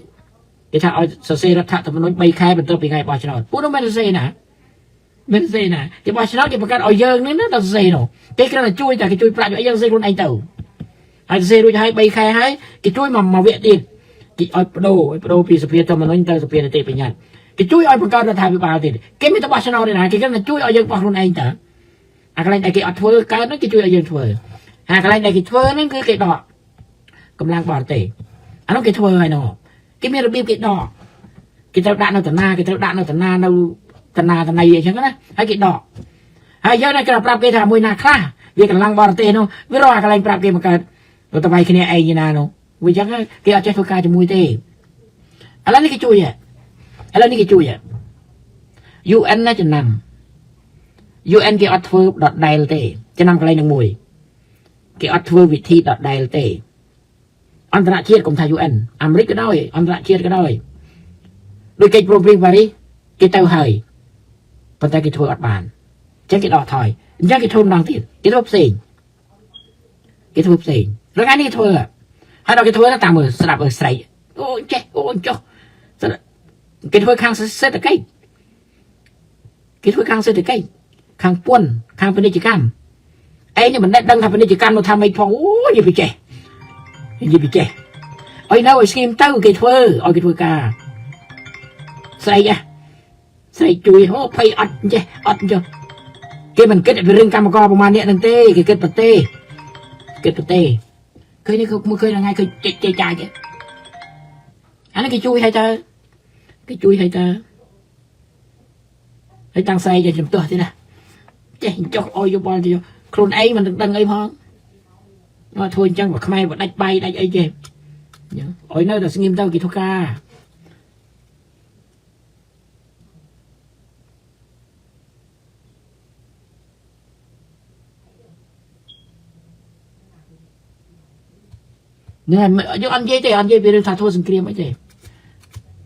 cái thà ở sơ ra thà tụi mình bay khai bên tôi bị ngày bao nhiêu bố nó mới sơ nè mình sơ nè cái bao nhiêu cáiประกันở dân nữa nó sơ nó cái là chui tại cái chui phải cho dân sơ luôn anh tàu hay sơ rồi hay bay khai hay cái chui mà viện tiền cái ở đồ bị sụp tụi mình nói tao sụp tiền bị nhạt cái chui ởประกันlà thà bị bao tiền cái mấy tao bao nhiêu này cái là chui ở dân bao luôn anh tao cái này cái ở thuê cái nó cái chui ở dân thuê cái này cái thuê nó cứ cái đỏ cầm lang bảo tệ nó cái thuê hay nó cái miếng bìm cái đỏ cái tao đạn nó tận na cái tao đạn nó tận na đâu tận này vậy chẳng có hay cái đỏ hay giờ này cái làm cái thà mùi na khá vì cái lang bảo tệ nó với rồi cái làm cái mà cái rồi tao bay cái này ai như nào nó vì chẳng cái ở trên thuê cái cho mùi tệ là cái chui à là cái chui à UN nó chừng nằm UN cái ở thuê đọt đài tệ cho năm cái này đừng mùi cái ở thuê vị thi đọt đài tệ anh ta chia cùng thầy UN America cái đó rồi anh ta chia cái đó rồi đôi cái problem vậy cái tàu hơi còn tay cái thuê ở bàn chắc cái đỏ thỏi chắc cái thôn đang tiền cái thuốc xỉn rồi cái này thuê hay là cái thuê nó tạm ở sạp ở sậy ôi cho cái thuê khang sẽ được cái thuê khang sẽ được khang quân khang bên đây chỉ cam ấy nhưng mình đang làm bên đây chỉ cam nó tham mấy phong gì bị trẻ ôi nào ở xem tao cái thuê ca xây chui hố phay ọt cho cái mình kết về rừng cam coประมาณ เนี้ย đằng tê cái kết bật tê cái này không khơi là ngay khơi chạy chứ anh cái chui hay ta hay tăng xây cho chúng tôi thế nào chạy cho ôi vô bao nhiêu khuôn ấy mình đằng ấy phong mà thôi chẳng mà khai mà đánh bay đánh ấy chứ ôi nơi là sinh nghiêm tao kỹ thuật ca nè chứ anh dây về thà thôi sinh nghiêm ấy chứ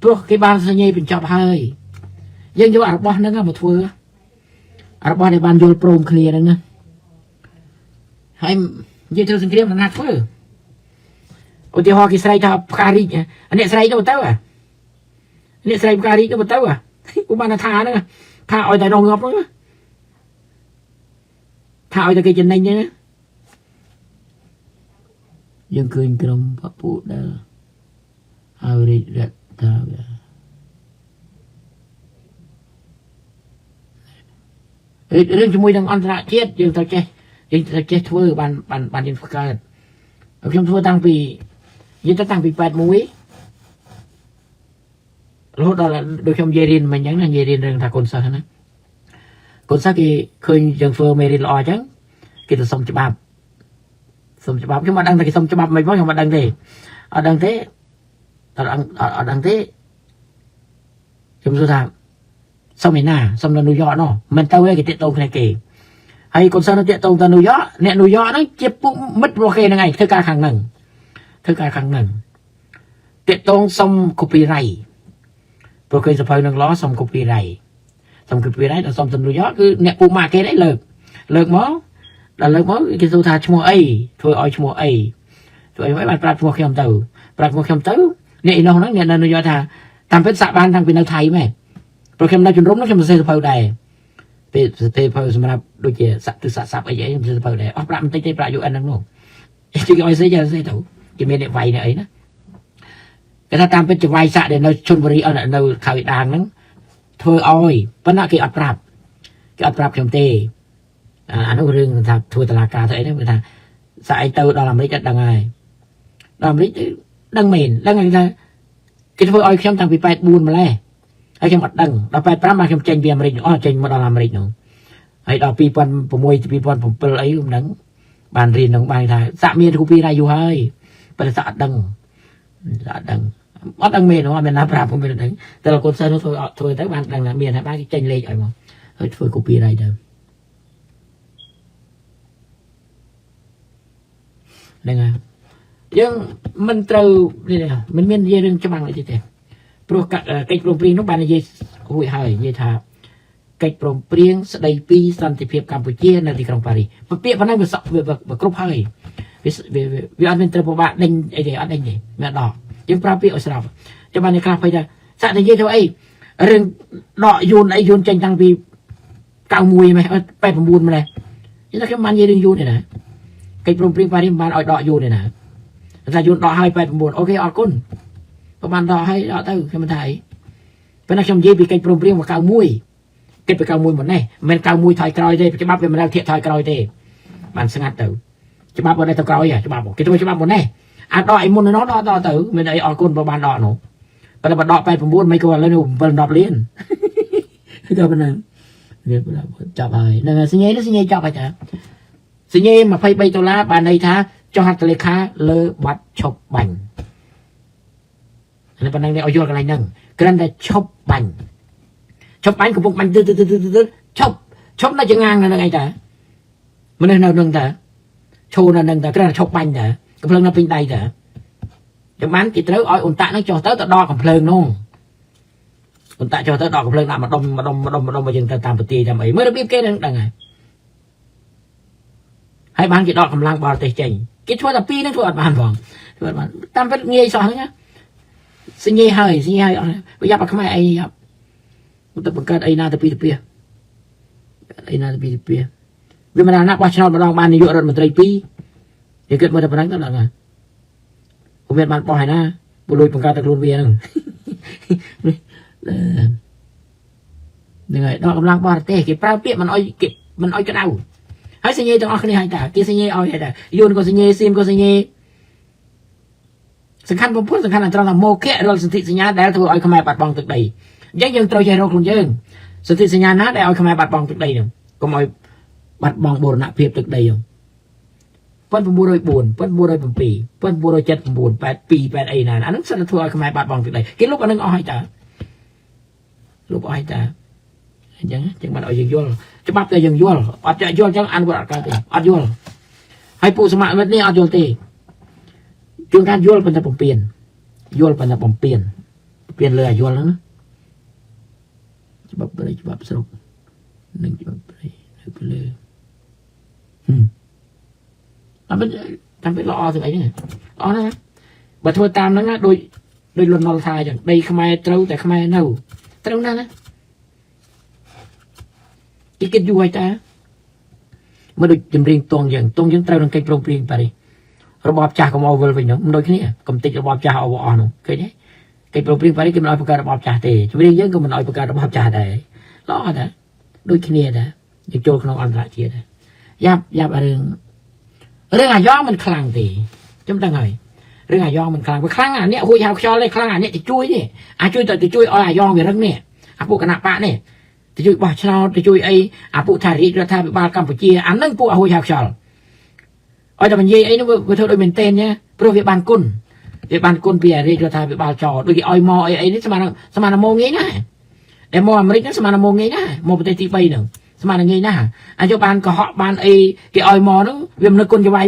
pro cái ban sinh nhây bình chọn hơi dân cho Arab nó nghe một thua Arab này ban vô prom clear đó nè hay dây thôi sinh nghiêm là nát thôi ủa thì họ cái sợi thà cari nhá anh này sợi đâu tao à anh này sợi cari đâu tao à cũng ban là thà nữa thà ở tại đồng ngọc đó thà ở tại cái chân này nhá dân cười trong pháp phụ đã ao đi đặt tao riêng cho môi đang ăn ra chết dân tao chết thua ban dân phật ca ở trong thua tăng vì dân ta tăng vì bẹt mũi lúc đó là đôi trong dây riêng mình nhắn là dây riêng rằng là con sa thì khơi dân phơ mê riêng lo chứ cái từ sông cho bạp nhưng mà đang là cái sông cho bạp mày nói mà đang thế ở đang thế chúng tôi làm xong mày nà xong là New York nó mình tao cái tiện tông này kì hay con sao nó tiện tông ta New York nè New York nó chếp cũng mất block này ngày thưa ca khẳng nừng tiện tông xong copyright rồi khi phải nâng ló xong copyright là xong từ New York cứ nè phụ mà cái đấy lợn mó cái số thà mua ấy thôi oi mua ấy rồi mấy bạn mua khi không tới nè nó nói nè New York thàทำเป็นสะบานทางเป็นไทยไหมโปรแกรมได้จนร้มนักชมเซอร์เพลได้เพลสำหรับโดยเฉพาะสับไอ้ยังเซอร์เพลได้ออกปลามันตีปลาอยู่อันนั้นนู่นจุดอ้อยเสียถูกจะมีเด็กไฟเนี่ยไอ้นะ គេថាតាមពិតជាវាយសាក់ដែលនៅជន់បរីនៅខៅដាងហ្នឹងធ្វើឲ្យប៉ុន្តែគេអត់ប្រាប់ខ្ញុំទេអានោះរឿងថាធ្វើតឡាការទៅអីហ្នឹងគេថាសាក់អីទៅដល់អាមេរិកអត់ដឹងហើយដល់អាមេរិកដឹងមែនដឹងថាគេធ្វើឲ្យខ្ញុំតាំងពី84ម្លេះហើយខ្ញុំអត់ដឹងដល់85មកខ្ញុំចេញពីអាមេរិកចេញមកដល់អាមេរិកនោះហើយដល់2006 2007អីខ្ញុំដឹងបានរៀននឹងបានថាសាក់មានគូពីរយូរហើយប៉ុន្តែសាក់អត់ដឹងមែនអត់មានណាប្រាប់ខ្ញុំមិនដឹងតែលោកកូនសិស្សនោះធ្វើទៅបានដឹងថាមានហើយបានគេចេញលេខឲ្យមកហើយធ្វើគូពីរទៅហ្នឹងហើយយើងមិនត្រូវមិនមាននិយាយរឿងច្បាំងអីទេព្រោះកិច្ចព្រមព្រៀងនោះបាននិយាយរួចហើយនិយាយថាកិច្ចព្រមព្រៀងស្ដីពីសន្តិភាពកម្ពុជានៅទីក្រុងប៉ារីសពាក្យប៉ុណ្ណឹងវាគ្រប់ហើយវាអត់មានត្រូវពិបាកដេញអីទេអត់ដេញទេមិនដកយើងប្រើពាក្យឲ្យស្រាប់ចាំបានអ្នកខ្លះភ័យថាសាក់និយាយទៅអីរឿងដកយូនអីយូនចេញតាំងពី91ម៉េះ89ម្លេះនិយាយថាខ្ញុំបាននិយាយរឿងយូនទេណាកិច្ចព្រមព្រៀងប៉ារីសបានឲ្យដកយូនទេណាថាយូនដកឲ្យ89អូខេអរគុណក៏បានដកឲ្យដកទៅខ្ញុំមិនថាអីប៉ុន្តែខ្ញុំនិយាយពីកិច្ចព្រមព្រៀង91កិច្ចពី91មុននេះមិនមែន91ថយក្រោយទេច្បាប់វាមិនដែលធៀបថយក្រោយទេបានស្ងាត់ទៅច្បាប់អត់ទៅក្រោយច្បាប់គេធ្វើច្បាប់មុននេះអាចដកអីមុននោះដកទៅមានអីអរគុណបើបានដកនោះប៉ុន្តែបើដក89មិនក៏ឥឡូវ7 10លានក៏ប៉ុណ្ណឹងវាចាប់ហើយនឹងសញ្ញេចាប់ហើយតាសញ្ញេ$23បានន័យថាចុះហត្ថលេខាលើបាត់ឈប់បាញ់ហើយប៉ុណ្ណឹងនេះឲ្យយល់កន្លែងហ្នឹងគ្រាន់តែឈប់បាញ់កំពុងបាញ់ឈប់នៅចងាងហ្នឹងឯងតាមនុស្សនៅនឹងតាឈូនៅនឹងតាគ្រាន់តែឈប់បាញ់តាកំភ្លើងនៅពេញដៃតាចាំបានគេត្រូវឲ្យអ៊ុនតាក់ហ្នឹងចុះទៅដល់កំភ្លើងនោះអ៊ុនតាក់ចុះទៅដល់កំភ្លើងដាក់ម្ដុំមកយើងទៅតាមប្រទេសតាមអីមើលរបៀបគេនឹងដឹងហើយបានគេដកកម្លាំងបរទេសចេញគេធ្វើតែពីរហ្នឹងធ្វើអត់បានផងធ្វើអត់បានតាមពិតងាយសោះហ្នឹងសញ្ញេហើយអត់ប្រយ័ត្នឲ្យខ្មែរអីទៅបង្កើតអីណាទៅពីវាមិនណាបោះឆ្នោតម្ដងបាននាយករដ្ឋមន្ត្រី2គេគិតមើលតែប៉ុណ្ណឹងទៅដល់ហ្នឹងខ្ញុំមានបានបោះហើយណាពលលួយបង្កើតតែខ្លួនវាហ្នឹងហ្នឹងហើយដកកម្លាំងបរទេសគេប្រើពាក្យមិនអោយក្តៅហើយសញ្ញេទាំងអស់គ្នាហើយតាគេសញ្ញេឲ្យហើយតាយួនក៏សញ្ញេសៀមក៏សញ្ញេសំខាន់បំផុតសំខាន់ត្រង់ថាមកៈរលសន្ធិសញ្ញាដែលធ្វើឲ្យខ្មែរបាត់បង់ទឹកដីអញ្ចឹងយើងត្រូវចេះរកខ្លួនយើងសន្ធិសញ្ញាណាដែលឲ្យខ្មែរបាត់បង់ទឹកដីនោះកុំឲ្យបាត់បង់បូរណភាពទឹកដីនោះ1904 1907 1979 82 8អីណាអានោះសិនធ្វើឲ្យខ្មែរបាត់បង់ទឹកដីគេលុបអានឹងអស់ហើយតាអញ្ចឹងបានឲ្យយើងយល់ច្បាប់តែយើងយល់អត់យល់អញ្ចឹងអនុវត្តអត់កើតទេអត់យល់ហើយពួកសមាជិកនេះអត់យល់ទេជួនកាលយល់ប៉ុន្តែបំពេញលើអាយល់ហ្នឹងច្បាប់ព្រៃច្បាប់ស្រុកនិងច្បាប់ព្រៃនៅពីលើតាមពេលល្អស្អីហ្នឹងអស់ណាបើធ្វើតាមហ្នឹងដូចលន់នល់ថាអញ្ចឹងដីខ្មែរត្រូវតែខ្មែរនៅត្រូវណាគេគិតយូរហើយតាមើលដូចចម្រៀងតងយើងត្រូវនឹងកិច្ចព្រមព្រៀងប៉ារីសរបបចាស់កុំអវលវិញនោះមិនដូចគ្នាកំតិចរបបចាស់អវអស់នោះឃើញទេកិច្ចព្រមព្រៀងប៉ារីសគេមិនឲ្យបង្កើតរបបចាស់ទេចម្រៀងយើងក៏មិនឲ្យបង្កើតរបបចាស់ដែរល្អដែរដូចគ្នាដែរយើងចូលក្នុងអន្តរជាតិដែរយ៉ាប់រឿងអាយ៉ងមិនខ្លាំងទេខ្ញុំដឹងហើយរឿងអាយ៉ងមិនខ្លាំងវាខ្លាំងអានេះហួចហៅខ្យល់នេះខ្លាំងអានេះទៅជួយនេះជួយឲ្យអាយ៉ងវារឹងនេះអាពួកគណៈបកនេះទៅជួយបោះឆ្នោតទៅជួយអីអាពួកថារាជរដ្ឋាភិបាលកម្ពុជាអានឹងពួកហួចហៅខ្យល់ឲ្យតែនិយាយអីនោះវាធ្វើដូចមែនតេនណាព្រោះវាបានគុណពីរាជរដ្ឋាភិបាលចោលដូចគេឲ្យមកអីនេះស្មានមកងាយណាតែមកអាមេរិកហ្នឹងស្មានមកងាយណាមកប្រទេសទី3ហ្នឹងស្មានងាយណាអាយកបានកុហកបានអីគេឲ្យមកហ្នឹងវាមិនគុណច្បាយ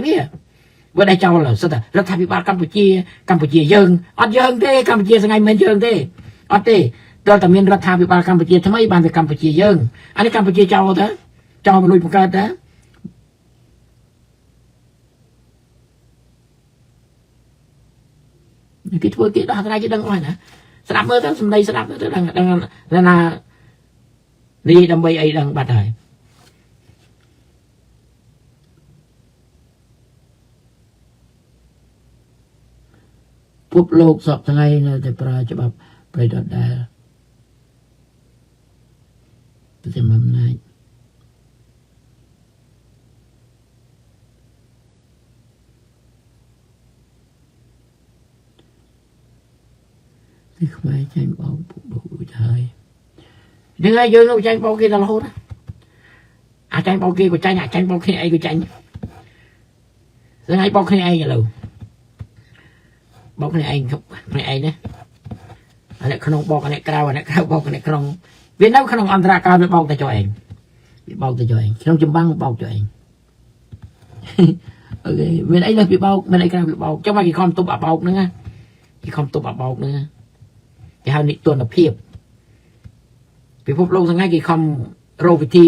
វាដែលចោលសិតរដ្ឋាភិបាលកម្ពុជាយើងអត់យើងទេកម្ពុជាស្ងៃមិនយើងទេអត់ទេដល់តែមានរដ្ឋាភិបាលកម្ពុជាថ្មីបានវាកម្ពុជាយើងអានេះកម្ពុជាចោលទៅចោលមនុស្សបង្កើតទៅគេធ្វើគេដោះស្រាយគេដឹងអស់ណាស្ដាប់មើលទៅសំដីស្ដាប់ទៅដឹងណានេះដើម្បីអីដឹងបាត់ហើយ พบโลกสอบทั้งไงนะแต่ปลาจะแบบไปดอดได้เป็นมันไงที่ขมายใจเบาพวกดูใจยังไงยืนเอาใจเบาkiaตลอดใจเบาkia củaใจใจเบาkia ai củaใจยังไงเบาkia ai vậy luônเบาkia ai không kia ai nữaอันนี้ขนมบอกอันนี้กราวอันนี้กราวบอกอันนี้ขนมเวียนแล้วขนมอันตรากราวไปบอกแต่ตัวเองบอกแต่ตัวเองขนมจำบังบอกตัวเองโอเคเวียนไอ้เลยไปบอกเวียนไอ้กราวไปบอกจะมากี่คอมตุบบอกนึงอ่ะกี่คอมตุบบอกนึงจะให้นิตัวนับเพียบไปพบโลกทั้งไงกี่คอมโรวิธี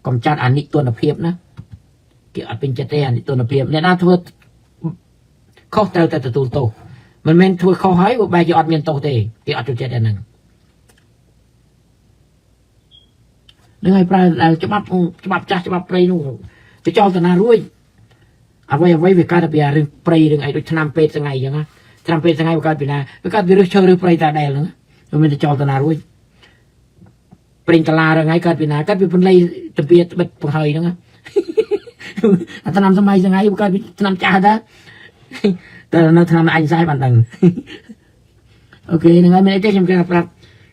กำจัดอันนี้ตัวนับเพียบนะเกี่ยวกับเป็นจัตเตอันนี้ตัวนับเพียบเนี่ยน่าทั่วข้อเตาแต่ตัวโตมันเป็นทั่วข้อหายว่าใบจะอดเมียนโตเตะที่อดจุดเจ็ดอันนั้นนึกไงปลาจะบับจ้าจะบับปลาหนูจะจอตนารุ่ยเอาไว้เวการเบียร์เรื่องปลาเรื่องไอ้ด้วยทนำเป็ดสังไงยังไงทนำเป็ดสังไงเวการปีนาเวการเรื่องเชื่อเรื่องปลาตาแดงนะมันจะจอตนารุ่ยปริงตลาเรื่องไงการปีนาการปีเป็นไรตะเบียดเป็นปลาหอยนะทนำสมัยสังไงเวการทนำจ้าได้แต่เราทำอันใช้บันดังโอเคนึกไงไม่ได้เจ๊จำกันครับ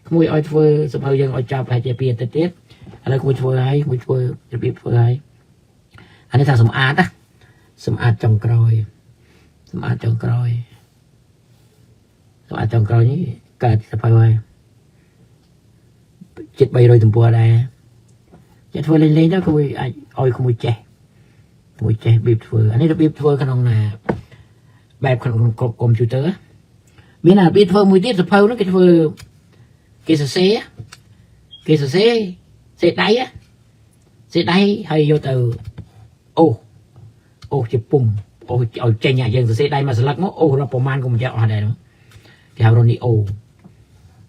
ขโมยอ้อยเฟอร์สมัยยังอ้อยจับให้เจเปียเต็ดอะไรขโมยเฟอร์ให้ขโมยเฟอร์จะเปียเฟอร์ให้อันนี้ทางสมอาดนะสมอาดจงกรอยสมอาดจงกรอยสมอาดจงกรอยนี่เกิดสมัยไว้จิตใบโรยตุ่มปัวได้จะเฟอร์เล่นๆแล้วขโมยอ้อยขโมยเจบีบเฟอร์อันนี้เราบีบเฟอร์ขนมนาแบบคอมพิวเตอร์มีหน้าบีบเฟอร์มือที่สะเพานั่นก็เฟอร์เกสเซ่ได้ให้โยเตอร์โอ้จะปุ่มโอ้เอาใจใหญ่ยังเซ่ได้มาสลักมั้งโอ้เราประมาณก็มันจะออกได้เนาะที่เรานี่โอ้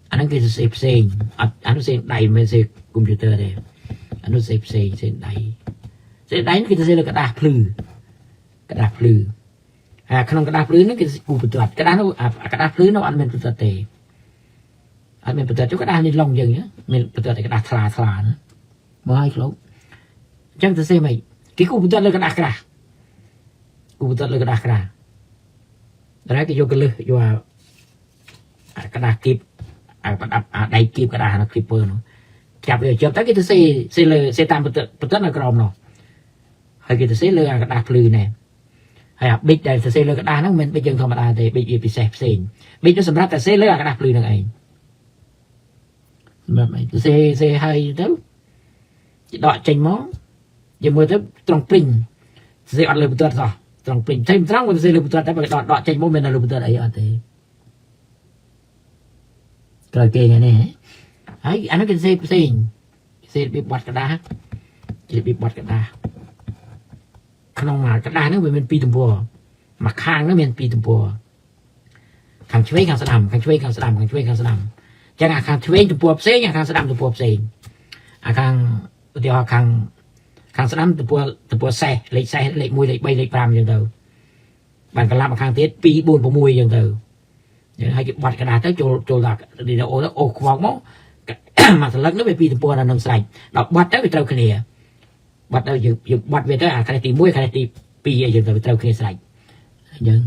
อันนั้นคือเซ่อันนั้นเซ่ได้ไม่เซ่คอมพิวเตอร์เลยอันนั้นเซ่ได้นั่นคือเซ่เลยกระดาษพลือขนมกระดาษพลื้นนั่นคือกูปฏิบัติกระดาษนู้กระดาษพลื้นนู้อันเป็นปฏิบัติอันเป็นปฏิบัติจุกกระดาษนี่ลงอย่างเงี้ยเป็นปฏิบัติกระดาษทลานะไม่ให้ครบจังจะเสียไหมที่กูปฏิบัติเลยกระดาษกูปฏิบัติเลยกระดาษแล้วก็โยกกันเลยโยกระดาษกิบประดับได้กิบกระดาษนะคลิปเปอร์เนาะจับเลยจับแต่ก็จะเสียเลยเสียตามปฏิบัติในกรอบเนาะให้ก็จะเสียเลยกระดาษพลื้นเนี่ยให้บิ๊กได้เซเลยกระดาษนั่งมันเป็นยังธรรมดาแต่บิ๊กไปเซนบิ๊กจะสำหรับแต่เซเลยกระดาษปลือนั่งเองแบบไหนเซให้เท่าดอกใจม้องยังมือเท่าตรงปริงเซอัดเลยบุตรต่อตรงปริงใช่ตรงวันเซเลยบุตรแต่ไปดอกใจม้องเป็นอะไรบุตรอะไรอันเต้กระเกงไงเนี่ยไอ้อันนั้นเป็นเซบีบวัดกระดาษบีบวัดกระดาษขนมหมากระดาษนั่นเป็นปีตุ่มบัวมาข้างนั่นเป็นปีตุ่มบัวขังช่วยขังสนามขังช่วยขังสนามจะขังช่วยตุ่มบัวเสียขังสนามตุ่มบัวเสียขังเดี๋ยวขังสนามตุ่มบัวเซ่เล็กมวยเล็กใบเล็กปรามอย่างเดิมบานกระลาบขังเทสปีบุญผมมวยอย่างเดิมอย่างให้บัดกระดาษทั้งโจหลักเดี๋ยวโอ้ควงมั้งมาสลักนั่นเป็นปีตุ่มบัวนั่นน้ำใส่ดอกบัดนั่นเป็นเต้าเขลียบัดเราอยู่บัดเวทได้ใครตีมวยใครตีปีอย่างเดิมเต้าเขลียใส่ยัง